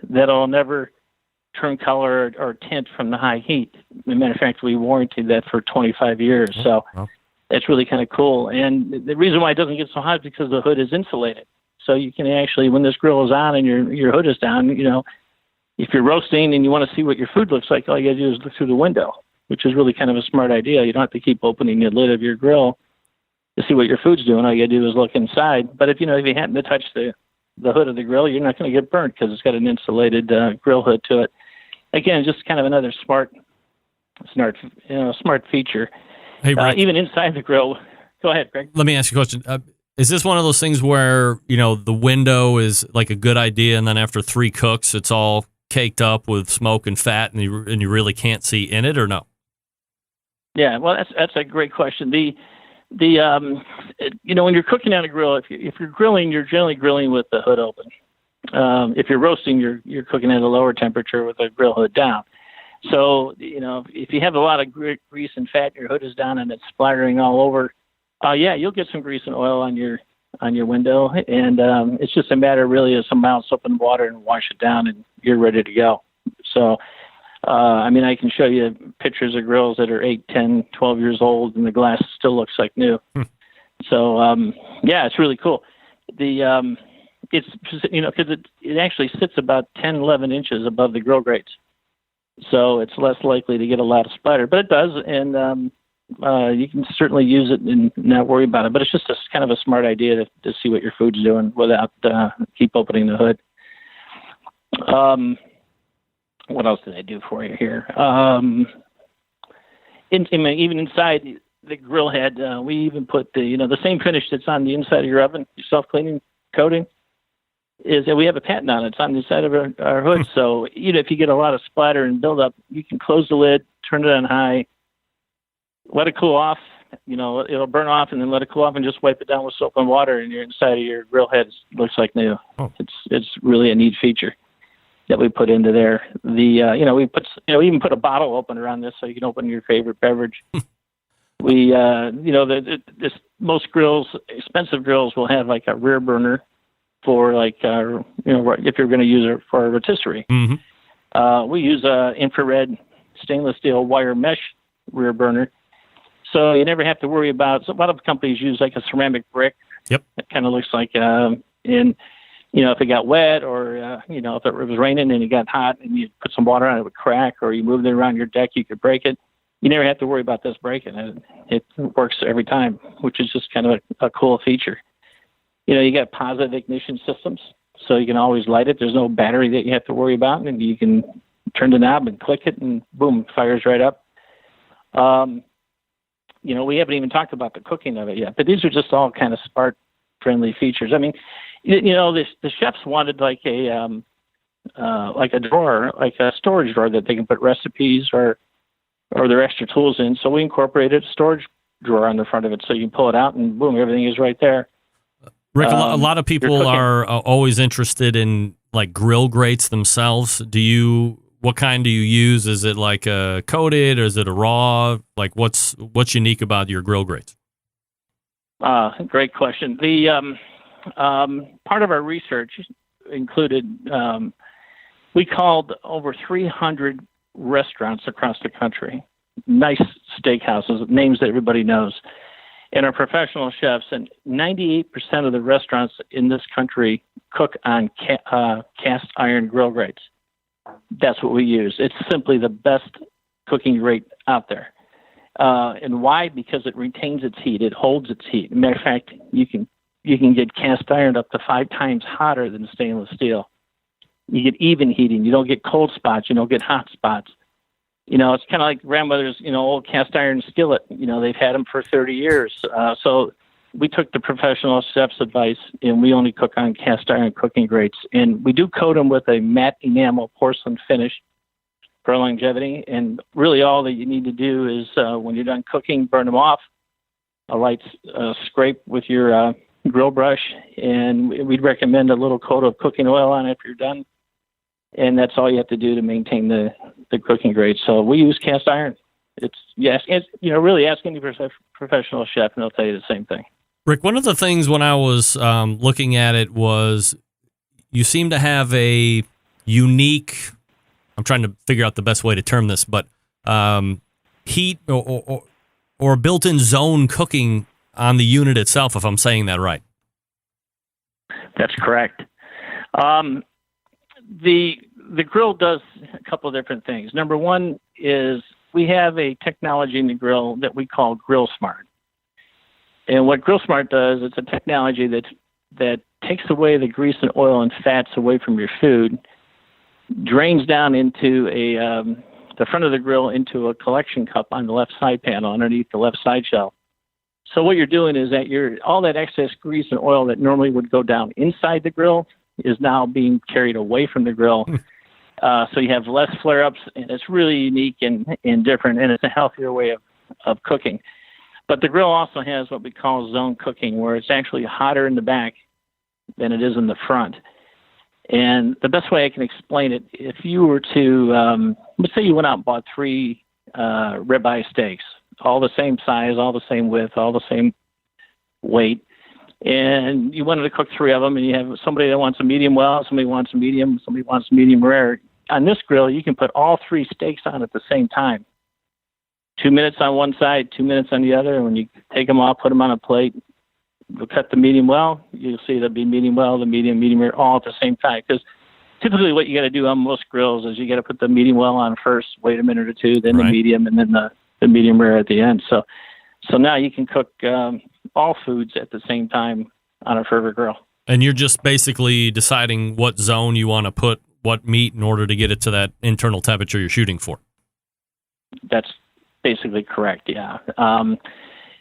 that it'll never turn color or tint from the high heat. As a matter of fact, we warranted that for 25 years. So that's really kind of cool. And the reason why it doesn't get so hot is because the hood is insulated. So you can actually, when this grill is on and your hood is down, if you're roasting and you want to see what your food looks like, all you got to do is look through the window, which is really kind of a smart idea. You don't have to keep opening the lid of your grill to see what your food's doing. All you got to do is look inside. But if you happen to touch the hood of the grill, you're not going to get burnt because it's got an insulated grill hood to it. Again, just kind of another smart feature. Hey, Rick, even inside the grill. Go ahead, Greg. let me ask you a question. Is this one of those things where, the window is like a good idea, and then after 3 cooks, it's all caked up with smoke and fat, and you really can't see in it, or no? Yeah, well, that's a great question. When you're cooking on a grill, if you're grilling, you're generally grilling with the hood open. If you're roasting, you're cooking at a lower temperature with the grill hood down. So, if you have a lot of grease and fat, your hood is down and it's splattering all over. You'll get some grease and oil on your window, and it's just a matter really of some mild soap and water and wash it down, and you're ready to go. So, I can show you pictures of grills that are 8, 10, 12 years old, and the glass still looks like new. So, it's really cool. It's because it actually sits about 10, 11 inches above the grill grates, so it's less likely to get a lot of splatter. But it does, and you can certainly use it and not worry about it. But it's just kind of a smart idea to see what your food's doing without keep opening the hood. What else did I do for you here? Even inside the grill head, we even put the same finish that's on the inside of your oven, your self-cleaning coating, is that we have a patent on it. It's on the inside of our hood. So if you get a lot of splatter and buildup, you can close the lid, turn it on high, let it cool off. It'll burn off, and then let it cool off, and just wipe it down with soap and water, and your inside of your grill head looks like new. Oh. It's really a neat feature that we put into there. We even put a bottle opener on this so you can open your favorite beverage. Most grills, expensive grills, will have like a rear burner for if you're going to use it for a rotisserie. Mm-hmm. We use a infrared stainless steel wire mesh rear burner, so you never have to worry about. So a lot of companies use like a ceramic brick. Yep, it kind of looks like if it got wet, or if it was raining and it got hot and you put some water on it, it would crack, or you moved it around your deck, you could break it. You never have to worry about this breaking. It works every time, which is just kind of a cool feature. You got positive ignition systems, so you can always light it. There's no battery that you have to worry about, and you can turn the knob and click it, and boom, fires right up. We haven't even talked about the cooking of it yet, but these are just all kind of smart-friendly features. The chefs wanted like a drawer, like a storage drawer that they can put recipes or their extra tools in. So we incorporated a storage drawer on the front of it, so you can pull it out, and boom, everything is right there. Rick, a lot of people are always interested in like grill grates themselves. What kind do you use? Is it like a coated, or is it a raw? Like what's unique about your grill grates? Great question. The part of our research included we called over 300 restaurants across the country, nice steakhouses, names that everybody knows, and our professional chefs, and 98% of the restaurants in this country cook on cast iron grill grates. That's what we use. It's simply the best cooking grate out there. And why? Because it retains its heat. It holds its heat. Matter of fact, you can get cast iron up to 5 times hotter than stainless steel. You get even heating. You don't get cold spots. You don't get hot spots. It's kind of like grandmother's, old cast iron skillet. They've had them for 30 years. So we took the professional chef's advice, and we only cook on cast iron cooking grates. And we do coat them with a matte enamel porcelain finish for longevity. And really all that you need to do is when you're done cooking, burn them off. A light scrape with your grill brush, and we'd recommend a little coat of cooking oil on it if you're done. And that's all you have to do to maintain the cooking grate. So we use cast iron. Really ask any professional chef, and they'll tell you the same thing. Rick, one of the things when I was looking at it was you seem to have a unique, I'm trying to figure out the best way to term this, but heat or built-in zone cooking on the unit itself, if I'm saying that right. That's correct. The grill does a couple of different things. Number one is we have a technology in the grill that we call Grill Smart. And what Grill Smart does, it's a technology that takes away the grease and oil and fats away from your food, drains down into the front of the grill into a collection cup on the left side panel underneath the left side shelf. So what you're doing is that all that excess grease and oil that normally would go down inside the grill is now being carried away from the grill. So you have less flare-ups, and it's really unique and different, and it's a healthier way of cooking. But the grill also has what we call zone cooking, where it's actually hotter in the back than it is in the front. And the best way I can explain it, if you were to, let's say you went out and bought 3 ribeye steaks, all the same size, all the same width, all the same weight, and you wanted to cook 3 of them, and you have somebody that wants a medium well, somebody wants a medium, somebody wants medium rare. On this grill, you can put all 3 steaks on at the same time. 2 minutes on one side, 2 minutes on the other, and when you take them off, put them on a plate, you'll cut the medium well, you'll see there'll be medium well, the medium rare, all at the same time. Because typically what you got to do on most grills is you got to put the medium well on first, wait a minute or two, then the medium, and then the medium rare at the end. So now you can cook all foods at the same time on a Fervor grill. And you're just basically deciding what zone you want to put what meat in order to get it to that internal temperature you're shooting for. That's basically correct, yeah.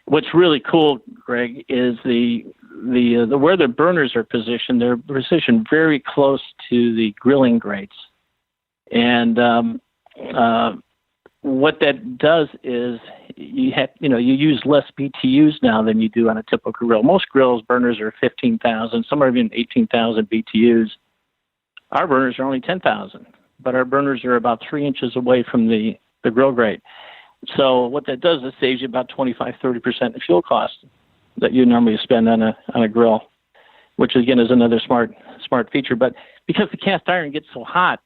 What's really cool, Greg, is the where the burners are positioned. They're positioned very close to the grilling grates, and what that does is you use less BTUs now than you do on a typical grill. Most grills burners are 15,000, some are even 18,000 BTUs. Our burners are only 10,000, but our burners are about 3 inches away from the grill grate. So what that does is saves you about 25-30% in fuel cost that you normally spend on a grill, which again is another smart feature. But because the cast iron gets so hot,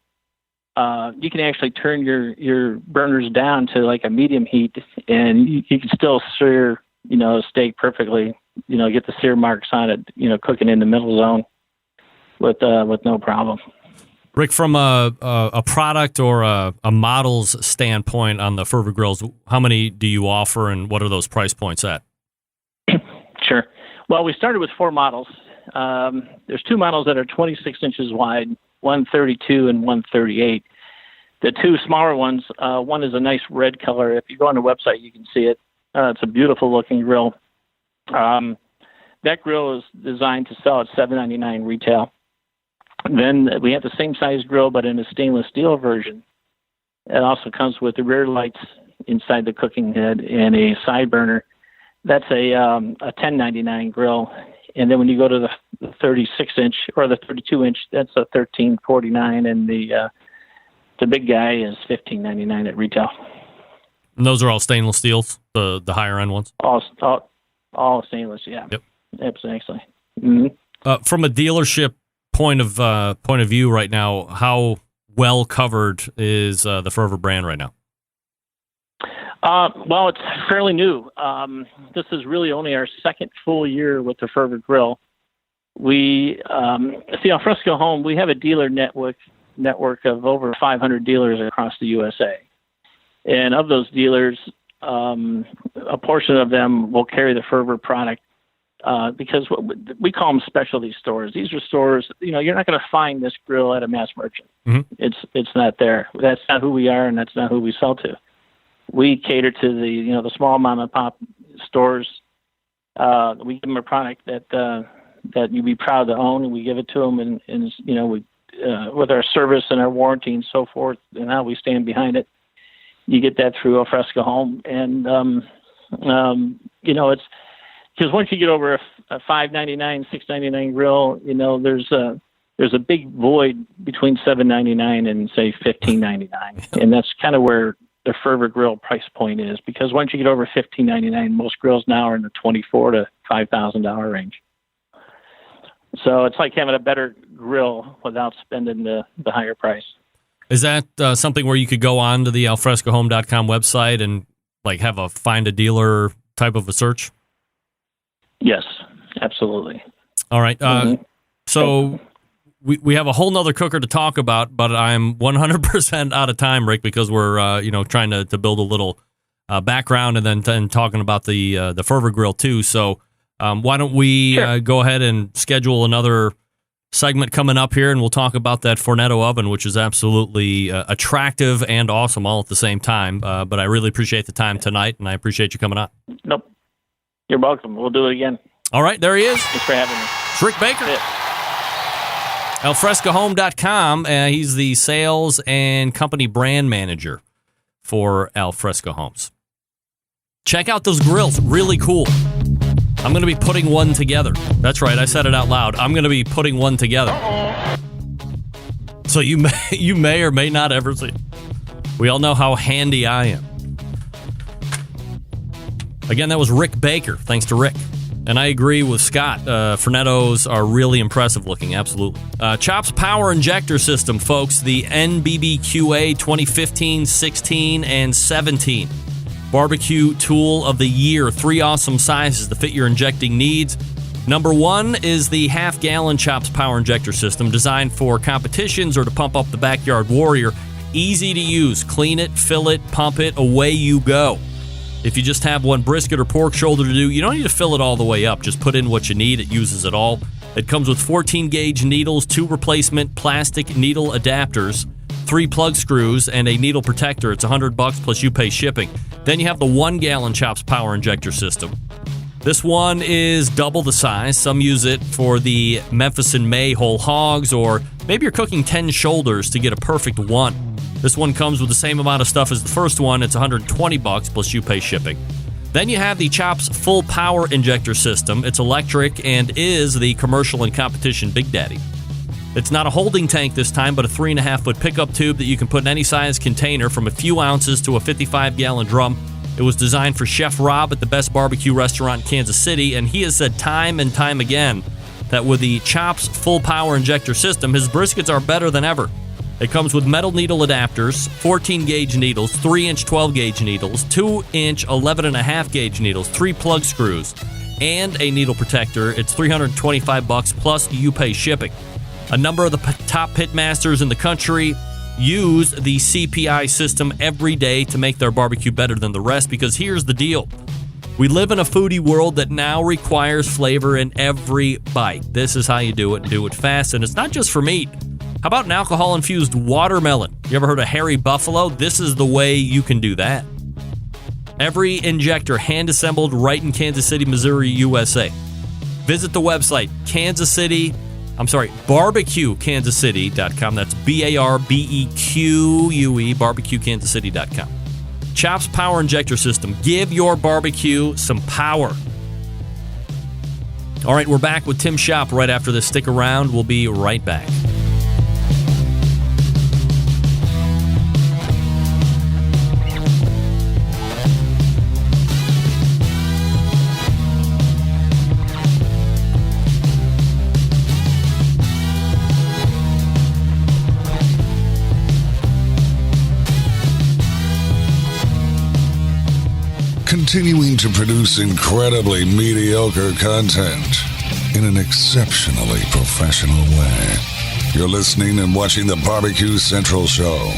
you can actually turn your burners down to like a medium heat, and you can still sear a steak perfectly. Get the sear marks on it. Cooking in the middle zone with no problem. Rick, from a product or a model's standpoint on the Fervor grills, how many do you offer, and what are those price points at? Sure. Well, we started with 4 models. There's 2 models that are 26 inches wide, 132 and 138. The 2 smaller ones, one is a nice red color. If you go on the website, you can see it. It's a beautiful looking grill. That grill is designed to sell at $7.99 retail. Then we have the same size grill, but in a stainless steel version. It also comes with the rear lights inside the cooking head and a side burner. That's a $10.99 grill. And then when you go to the 36-inch or the 32-inch, that's a $13.49, and the big guy is $15.99 at retail. And those are all stainless steels, the higher end ones. All stainless, yeah. Yep. Absolutely. Mm-hmm. From a dealership point of view right now, how well covered is the Fervor brand right now? Well, it's fairly new. This is really only our second full year with the Fervor grill. We see Alfresco Home. We have a dealer network of over 500 dealers across the USA, and of those dealers, a portion of them will carry the Fervor product. Because we call them specialty stores. These are stores, you're not going to find this grill at a mass merchant. Mm-hmm. It's not there. That's not who we are, and that's not who we sell to. We cater to the small mom and pop stores. We give them a product that you'd be proud to own, and we give it to them, and we with our service and our warranty and so forth, and how we stand behind it. You get that through Alfresco Home, and it's. Because once you get over a $5.99, $6.99 grill, there's a big void between $7.99 and say $15.99, and that's kind of where the Fervor grill price point is. Because once you get over $15.99, most grills now are in the $24,000 to $5,000 range. So it's like having a better grill without spending the higher price. Is that something where you could go on to the alfrescohome.com website and like have a find a dealer type of a search? Yes, absolutely. All right. So we have a whole nother cooker to talk about, but I'm 100% out of time, Rick, because we're trying to build a little background and then talking about the Fervor Grill too. So why don't we go ahead and schedule another segment coming up here, and we'll talk about that Fornetto oven, which is absolutely attractive and awesome all at the same time. But I really appreciate the time tonight, and I appreciate you coming on. Nope. You're welcome. We'll do it again. All right, there he is. Thanks for having me. It's Rick Baker. Alfrescohome.com. He's the sales and company brand manager for Alfresco Homes. Check out those grills. Really cool. I'm going to be putting one together. That's right. I said it out loud. I'm going to be putting one together. So you may or may not ever see it. We all know how handy I am. Again, that was Rick Baker. Thanks to Rick. And I agree with Scott. Fornettos are really impressive looking. Absolutely. Chops Power Injector System, folks. The NBBQA 2015, 16, and 17. Barbecue Tool of the Year. 3 awesome sizes to fit your injecting needs. Number 1 is the half-gallon Chops Power Injector System, designed for competitions or to pump up the backyard warrior. Easy to use. Clean it, fill it, pump it, away you go. If you just have one brisket or pork shoulder to do, you don't need to fill it all the way up. Just put in what you need. It uses it all. It comes with 14-gauge needles, 2 replacement plastic needle adapters, 3 plug screws, and a needle protector. It's $100 plus you pay shipping. Then you have the 1-gallon Chops Power Injector System. This one is double the size. Some use it for the Memphis and May whole hogs, or maybe you're cooking 10 shoulders to get a perfect one. This one comes with the same amount of stuff as the first one. It's $120 plus you pay shipping. Then you have the Chops Full Power Injector System. It's electric and is the commercial and competition Big Daddy. It's not a holding tank this time, but a 3.5-foot pickup tube that you can put in any size container from a few ounces to a 55-gallon drum. It was designed for Chef Rob at the Best Barbecue Restaurant in Kansas City, and he has said time and time again that with the Chops Full Power Injector System, his briskets are better than ever. It comes with metal needle adapters, 14-gauge needles, 3-inch 12-gauge needles, 2-inch 11.5-gauge needles, 3 plug screws, and a needle protector. It's $325 plus you pay shipping. A number of the top pit masters in the country use the CPI system every day to make their barbecue better than the rest, because here's the deal. We live in a foodie world that now requires flavor in every bite. This is how you do it, and do it fast. And it's not just for meat. How about an alcohol-infused watermelon? You ever heard of Hairy Buffalo? This is the way you can do that. Every injector hand-assembled right in Kansas City, Missouri, USA. Visit the website, barbecuekansascity.com. That's BARBEQUE, barbecuekansascity.com. Chops Power Injector System. Give your barbecue some power. All right, we're back with Tim Schopp right after this. Stick around. We'll be right back. Continuing to produce incredibly mediocre content in an exceptionally professional way. You're listening and watching the Barbecue Central Show.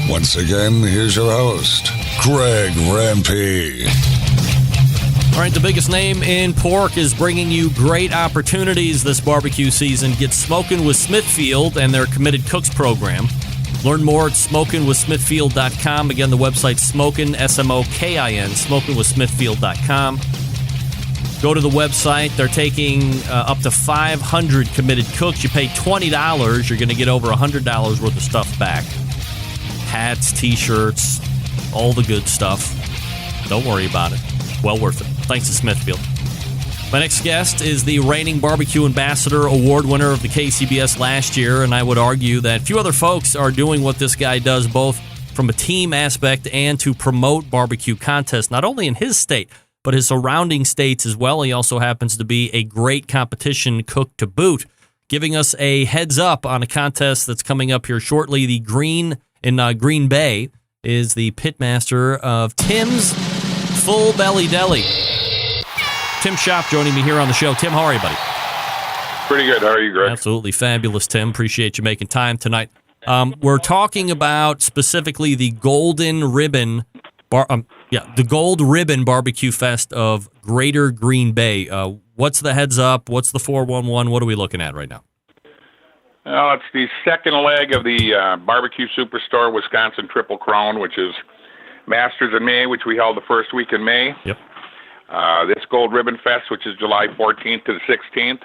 Once again, here's your host, Greg Rempe. All right, the biggest name in pork is bringing you great opportunities this barbecue season. Get smoking with Smithfield and their Committed Cooks program. Learn more at smokinwithsmithfield.com. Again, the website Smokin, S-M-O-K-I-N, smokinwithsmithfield.com. Go to the website. They're taking up to 500 committed cooks. You pay $20, you're going to get over $100 worth of stuff back. Hats, T-shirts, all the good stuff. Don't worry about it. Well worth it. Thanks to Smithfield. My next guest is the reigning Barbecue Ambassador Award winner of the KCBS last year, and I would argue that few other folks are doing what this guy does, both from a team aspect and to promote barbecue contests, not only in his state, but his surrounding states as well. He also happens to be a great competition cook to boot, giving us a heads up on a contest that's coming up here shortly. The Green Bay is the pitmaster of Tim's Full Belly Deli. Tim Schopp joining me here on the show. Tim, how are you, buddy? Pretty good. How are you, Greg? Absolutely fabulous, Tim. Appreciate you making time tonight. We're talking about specifically the Golden Ribbon the Gold Ribbon Barbecue Fest of Greater Green Bay. What's the heads up? What's the 411? What are we looking at right now? Well, it's the second leg of the Barbecue Superstore Wisconsin Triple Crown, which is Masters in May, which we held the first week in May. Yep. This Gold Ribbon Fest, which is July 14th to the 16th,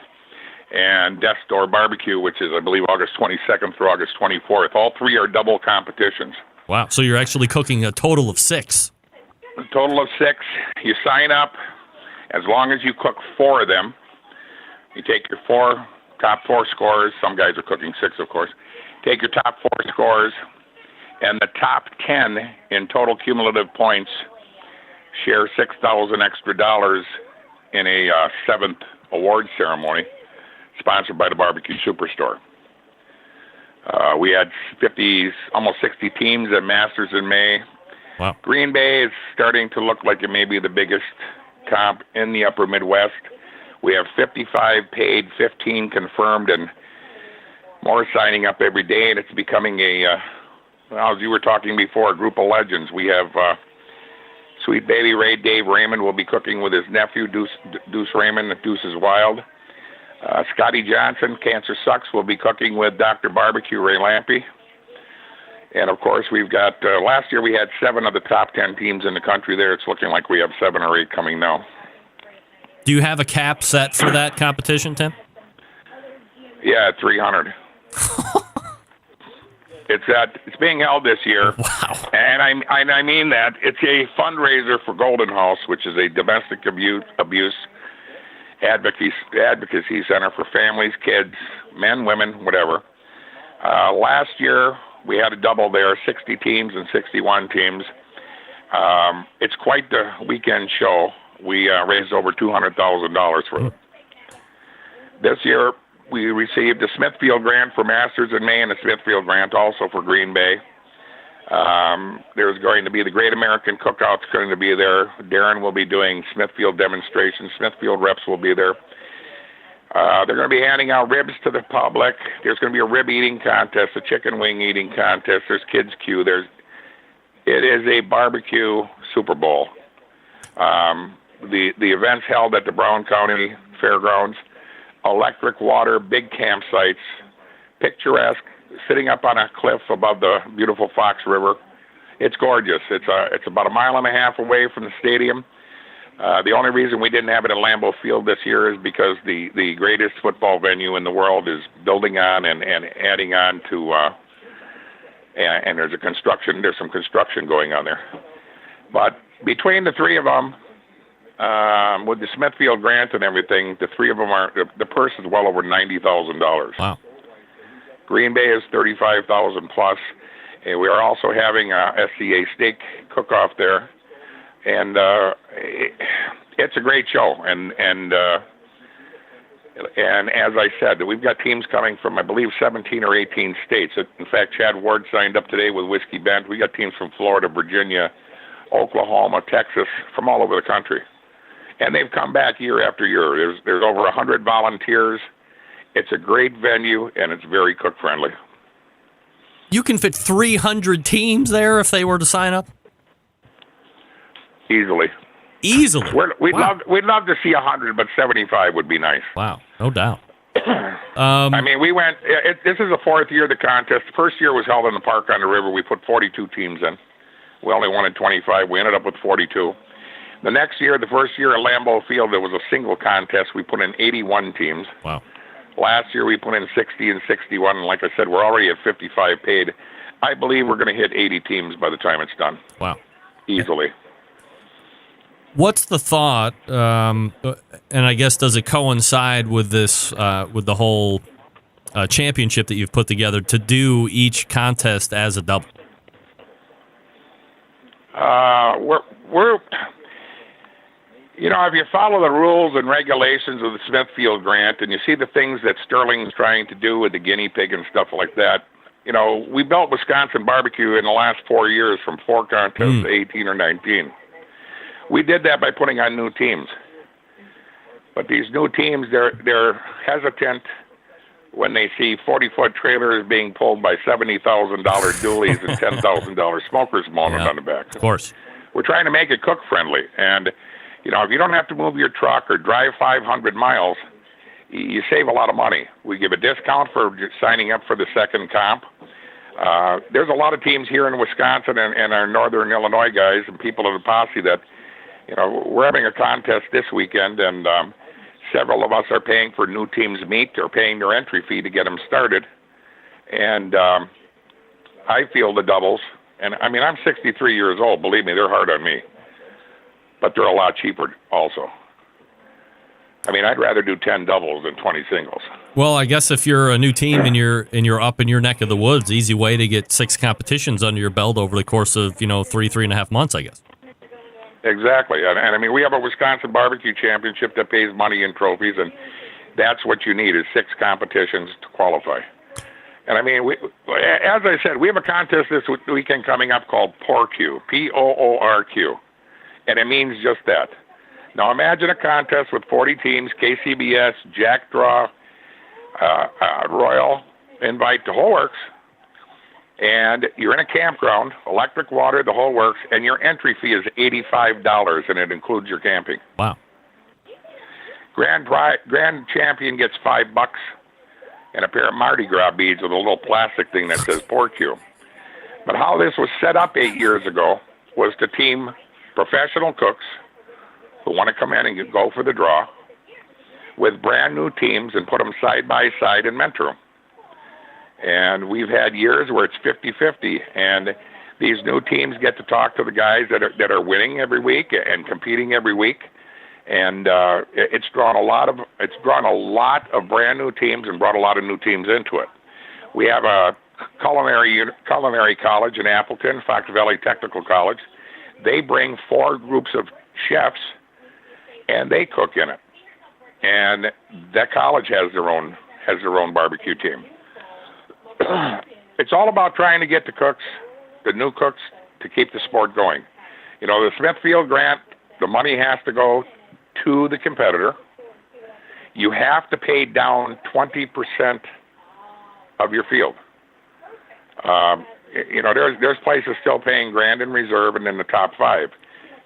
and Death Door Barbecue, which is, I believe, August 22nd through August 24th. All three are double competitions. Wow. So you're actually cooking a total of 6. A total of 6. You sign up as long as you cook 4 of them. You take your top 4 scores. Some guys are cooking 6, of course. Take your top 4 scores, and the top 10 in total cumulative points share $6,000 extra in a 7th award ceremony sponsored by the Barbecue Superstore. We had almost 60 teams at Masters in May. Wow. Green Bay is starting to look like it may be the biggest comp in the upper Midwest. We have 55 paid, 15 confirmed, and more signing up every day, and it's becoming as you were talking before, a group of legends. We have Sweet Baby Ray Dave Raymond will be cooking with his nephew, Deuce Raymond, at Deuce is Wild. Scotty Johnson, Cancer Sucks, will be cooking with Dr. Barbecue Ray Lampy. And, of course, we've got, last year we had 7 of the top 10 teams in the country there. It's looking like we have 7 or 8 coming now. Do you have a cap set for that competition, Tim? Yeah, 300. It's being held this year. Wow. And I mean that. It's a fundraiser for Golden House, which is a domestic abuse advocacy center for families, kids, men, women, whatever. Last year, we had a double there, 60 teams and 61 teams. It's quite the weekend show. We raised over $200,000 for it. This year, we received a Smithfield grant for Masters in May and a Smithfield grant also for Green Bay. There's going to be the Great American Cookout's going to be there. Darren will be doing Smithfield demonstrations. Smithfield reps will be there. They're going to be handing out ribs to the public. There's going to be a rib eating contest, a chicken wing eating contest. There's kids queue. It is a barbecue Super Bowl. The event's held at the Brown County Fairgrounds. Electric water, big campsites, picturesque, sitting up on a cliff above the beautiful Fox River. It's gorgeous. It's about a mile and a half away from the stadium. The only reason we didn't have it at Lambeau Field this year is because the greatest football venue in the world is building on and adding on to, and there's some construction going on there. But between the 3 of them, with the Smithfield grant and everything, the 3 of them the purse is well over $90,000. Wow. Green Bay is $35,000 plus, and we are also having a SCA steak cook-off there, and it's a great show. And as I said, we've got teams coming from, I believe, 17 or 18 states. In fact, Chad Ward signed up today with Whiskey Bent. We got teams from Florida, Virginia, Oklahoma, Texas, from all over the country. And they've come back year after year. There's over 100 volunteers. It's a great venue, and it's very cook-friendly. You can fit 300 teams there if they were to sign up? Easily. We'd love to see 100, but 75 would be nice. Wow, no doubt. I mean, we went. This is the 4th year of the contest. The first year was held in the park on the river. We put 42 teams in. We only wanted 25. We ended up with 42. The next year, the first year at Lambeau Field, there was a single contest. We put in 81 teams. Wow. Last year, we put in 60 and 61. And like I said, we're already at 55 paid. I believe we're going to hit 80 teams by the time it's done. Wow. Easily. What's the thought, and I guess does it coincide with this, with the whole championship that you've put together to do each contest as a double? We're if you follow the rules and regulations of the Smithfield grant and you see the things that Sterling's trying to do with the guinea pig and stuff like that, we built Wisconsin barbecue in the last 4 years from 4 contests to 18 or 19. We did that by putting on new teams. But these new teams, they're hesitant when they see 40-foot trailers being pulled by $70,000 dualies and $10,000 smokers moaning on the back. Of course. We're trying to make it cook-friendly. And, you know, if you don't have to move your truck or drive 500 miles, you save a lot of money. We give a discount for signing up for the second comp. There's a lot of teams here in Wisconsin and our northern Illinois guys and people of the posse that, you know, we're having a contest this weekend, and several of us are paying for new teams' meet or paying their entry fee to get them started. And I feel the doubles. And, I mean, I'm 63 years old. Believe me, they're hard on me. But they're a lot cheaper also. I mean, I'd rather do 10 doubles than 20 singles. Well, I guess if you're a new team and you're up in your neck of the woods, easy way to get 6 competitions under your belt over the course of, 3.5 months, I guess. Exactly. And I mean, we have a Wisconsin barbecue championship that pays money in trophies, and that's what you need is 6 competitions to qualify. And I mean, as I said, we have a contest this weekend coming up called POORQ, P-O-O-R-Q, and it means just that. Now imagine a contest with 40 teams, KCBS, Jack Draw, Royal, Invite, the whole works, and you're in a campground, electric, water, the whole works, and your entry fee is $85, and it includes your camping. Wow. Grand champion gets $5 and a pair of Mardi Gras beads with a little plastic thing that says POORQ. But how this was set up 8 years ago was to team professional cooks who want to come in and go for the draw with brand new teams and put them side by side and mentor them. And we've had years where it's 50-50, and these new teams get to talk to the guys that are winning every week and competing every week. And it's drawn a lot of brand new teams and brought a lot of new teams into it. We have a culinary college in Appleton, Fox Valley Technical College. They bring 4 groups of chefs, and they cook in it. And that college has their own barbecue team. It's all about trying to get the new cooks, to keep the sport going. You know, the Smithfield grant, the money has to go to the competitor. You have to pay down 20% of your field. There's places still paying grand in reserve and in the top 5.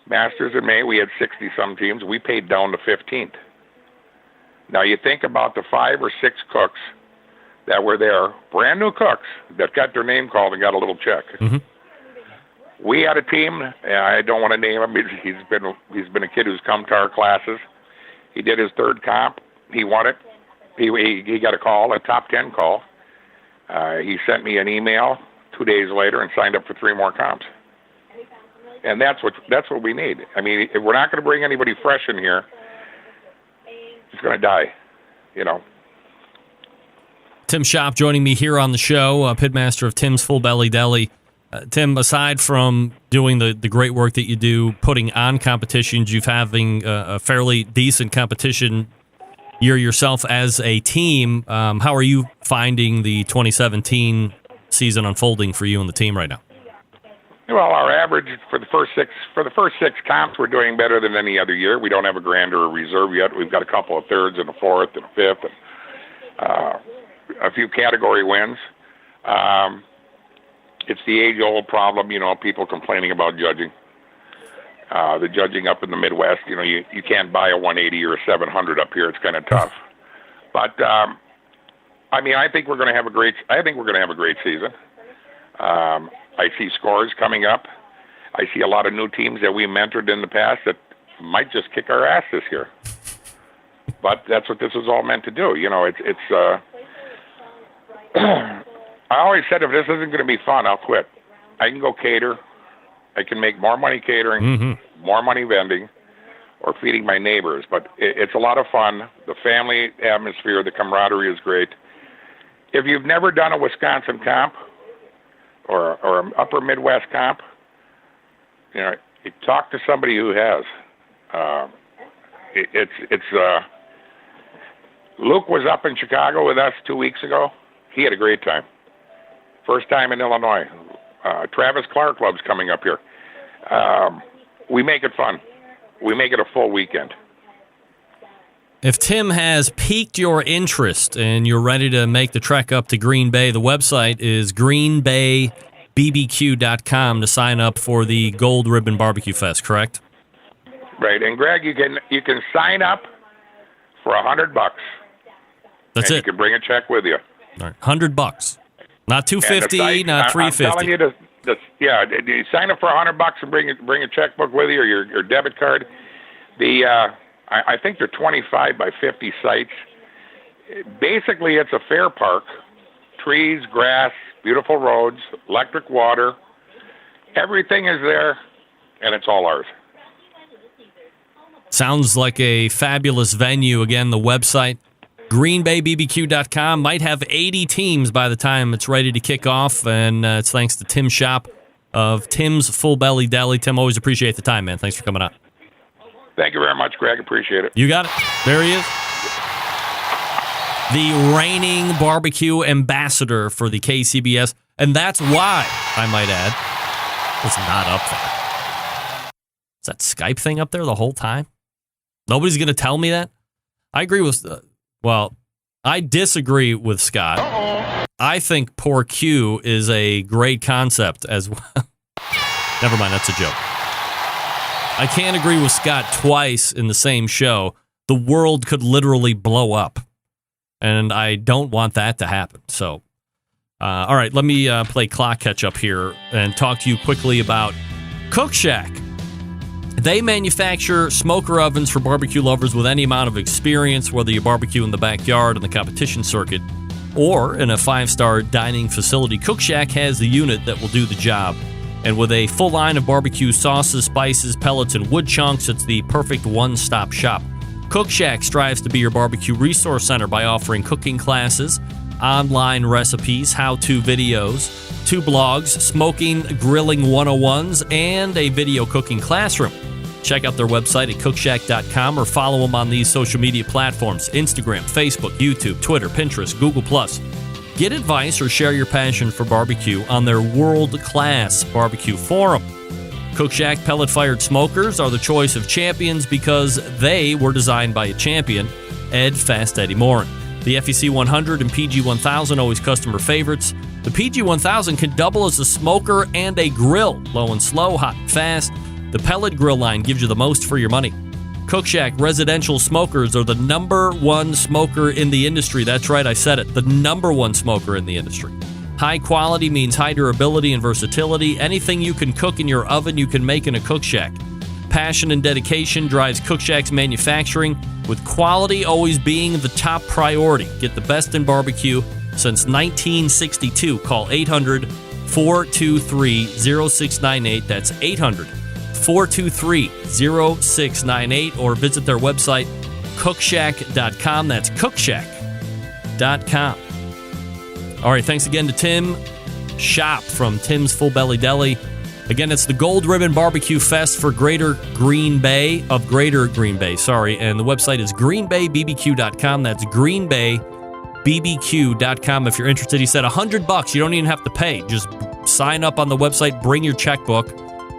Masters in May, we had 60-some teams. We paid down to 15th. Now, you think about the 5 or 6 cooks that were there, brand new cooks, that got their name called and got a little check. Mm-hmm. We had a team, and I don't want to name him. He's been a kid who's come to our classes. He did his 3rd comp. He won it. He got a call, a top 10 call. He sent me an email 2 days later and signed up for 3 more comps. And that's what we need. I mean, if we're not going to bring anybody fresh in here, it's going to die, Tim Schopp joining me here on the show, pitmaster of Tim's Full Belly Deli. Tim, aside from doing the great work that you do, putting on competitions, you've having a fairly decent competition year yourself as a team. How are you finding the 2017 season unfolding for you and the team right now? Well, our average for the first six comps, we're doing better than any other year. We don't have a grand or a reserve yet. We've got a couple of 3rds and a 4th and a 5th, and a few category wins. It's the age-old problem, people complaining about judging. The judging up in the Midwest, you can't buy a 180 or a 700 up here. It's kind of tough. But I think we're going to have a great season. I see scores coming up. I see a lot of new teams that we mentored in the past that might just kick our ass this year. But that's what this is all meant to do. I always said if this isn't going to be fun, I'll quit. I can go cater. I can make more money catering, more money vending, or feeding my neighbors. But it's a lot of fun. The family atmosphere, the camaraderie is great. If you've never done a Wisconsin comp or an upper Midwest comp, you talk to somebody who has. Luke was up in Chicago with us 2 weeks ago. He had a great time. First time in Illinois. Travis Clark Club's coming up here. We make it fun. We make it a full weekend. If Tim has piqued your interest and you're ready to make the trek up to Green Bay, the website is greenbaybbq.com to sign up for the Gold Ribbon Barbecue Fest, correct? Right. And Greg, you can sign up for $100. That's and it. You can bring a check with you. All right, $100. Not $250, not $350. I'm telling you, you sign up for $100 and bring a checkbook with you or your debit card. I think they're 25 by 50 sites. Basically, it's a fair park. Trees, grass, beautiful roads, electric water. Everything is there, and it's all ours. Sounds like a fabulous venue. Again, the website, greenbaybbq.com. Might have 80 teams by the time it's ready to kick off, and it's thanks to Tim Schopp of Tim's Full Belly Deli. Tim, always appreciate the time, man. Thanks for coming on. Thank you very much, Greg. Appreciate it. You got it. There he is. The reigning barbecue ambassador for the KCBS. And that's why, I might add, it's not up there. Is that Skype thing up there the whole time? Nobody's going to tell me that? I agree with, I disagree with Scott. I think Poor Q is a great concept as well. Never mind, that's a joke. I can't agree with Scott twice in the same show. The world could literally blow up. And I don't want that to happen. So, all right, let me play clock catch up here and talk to you quickly about Cook Shack. They manufacture smoker ovens for barbecue lovers with any amount of experience, whether you barbecue in the backyard, on the competition circuit, or in a 5-star dining facility. Cook Shack has the unit that will do the job. And with a full line of barbecue sauces, spices, pellets, and wood chunks, it's the perfect one-stop shop. Cook Shack strives to be your barbecue resource center by offering cooking classes, online recipes, how-to videos, 2 blogs, smoking, grilling 101s, and a video cooking classroom. Check out their website at cookshack.com or follow them on these social media platforms: Instagram, Facebook, YouTube, Twitter, Pinterest, Google+. Get advice or share your passion for barbecue on their world-class barbecue forum. Cook Shack pellet-fired smokers are the choice of champions because they were designed by a champion, Ed Fast Eddie Morin. The FEC 100 and PG 1000 always customer favorites. The PG 1000 can double as a smoker and a grill, low and slow, hot and fast. The pellet grill line gives you the most for your money. Cook Shack residential smokers are the #1 smoker in the industry. That's right, I said it. The #1 smoker in the industry. High quality means high durability and versatility. Anything you can cook in your oven, you can make in a Cook Shack. Passion and dedication drives Cook Shack's manufacturing, with quality always being the top priority. Get the best in barbecue since 1962. Call 800-423-0698. That's 800-423-0698, or visit their website, cookshack.com. That's cookshack.com. All right, thanks again to Tim Schopp from Tim's Full Belly Deli. Again, it's the Gold Ribbon Barbecue Fest for Greater Green Bay, and the website is greenbaybbq.com. That's greenbaybbq.com if you're interested. He said $100. You don't even have to pay. Just sign up on the website, bring your checkbook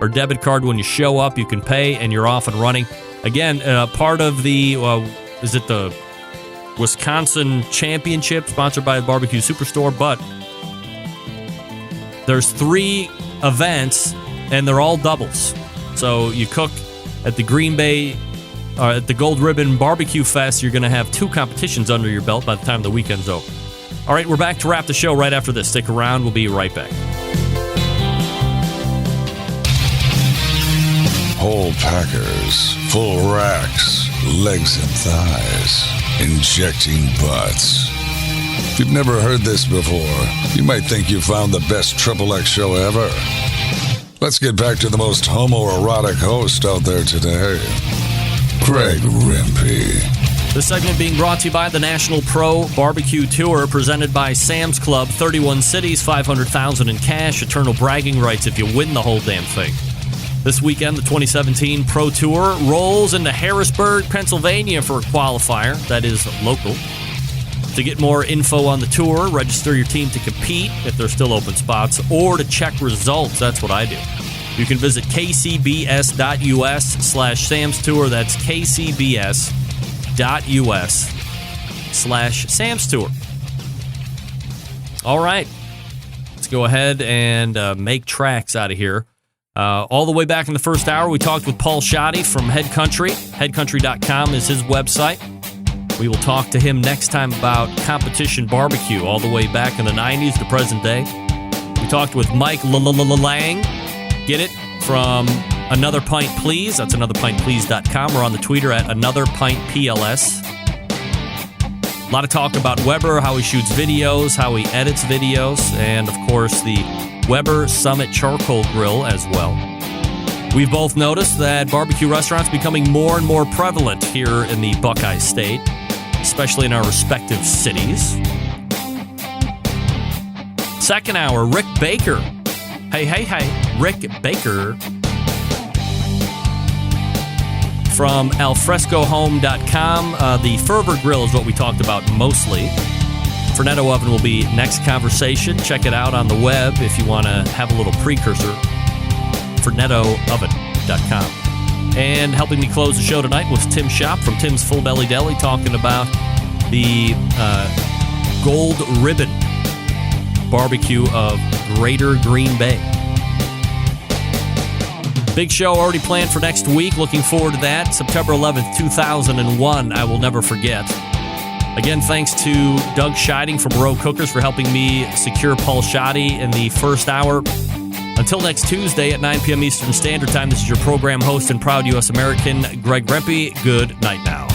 or debit card when you show up. You can pay, and you're off and running. Again, part of the, is it the Wisconsin Championship, sponsored by the Barbecue Superstore, but there's 3 events, and they're all doubles. So you cook at the Green Bay, at the Gold Ribbon Barbecue Fest, you're going to have 2 competitions under your belt by the time the weekend's over. All right, we're back to wrap the show right after this. Stick around. We'll be right back. Whole packers, full racks, legs and thighs, injecting butts. If you've never heard this before, you might think you found the best XXX show ever. Let's get back to the most homoerotic host out there today, Greg Rempe. This segment being brought to you by the National Pro Barbecue Tour, presented by Sam's Club. 31 cities, $500,000 in cash, eternal bragging rights if you win the whole damn thing. This weekend, the 2017 Pro Tour rolls into Harrisburg, Pennsylvania for a qualifier that is local. To get more info on the tour, register your team to compete if there's still open spots, or to check results. That's what I do. You can visit kcbs.us/Sam's Tour. That's kcbs.us/Sam's brbqsauce.us/Sam's Tour. All right. Let's go ahead and make tracks out of here. All the way back in the first hour, we talked with Paul Schatte from Head Country. Headcountry.com is his website. We will talk to him next time about competition barbecue, all the way back in the 90s to present day. We talked with Mike Lang. Get it from Another Pint Please. That's anotherpintplease.com. We're on the Twitter at AnotherPintPLS. A lot of talk about Weber, how he shoots videos, how he edits videos, and, of course, the Weber Summit Charcoal Grill as well. We've both noticed that barbecue restaurants becoming more and more prevalent here in the Buckeye State, especially in our respective cities. Second hour, Rick Baker. Hey, Rick Baker from alfrescohome.com. The Fervor Grill is what we talked about mostly. Fornetto Oven will be next conversation. Check it out on the web if you want to have a little precursor. ForNettoOven.com. And helping me close the show tonight was Tim Schopp from Tim's Full Belly Deli, talking about the Gold Ribbon barbecue of Greater Green Bay. Big show already planned for next week. Looking forward to that. September 11th, 2001. I will never forget. Again, thanks to Doug Scheiding from Row Cookers for helping me secure Paul Schatte in the first hour. Until next Tuesday at 9 p.m. Eastern Standard Time, this is your program host and proud U.S. American, Greg Rempe. Good night now.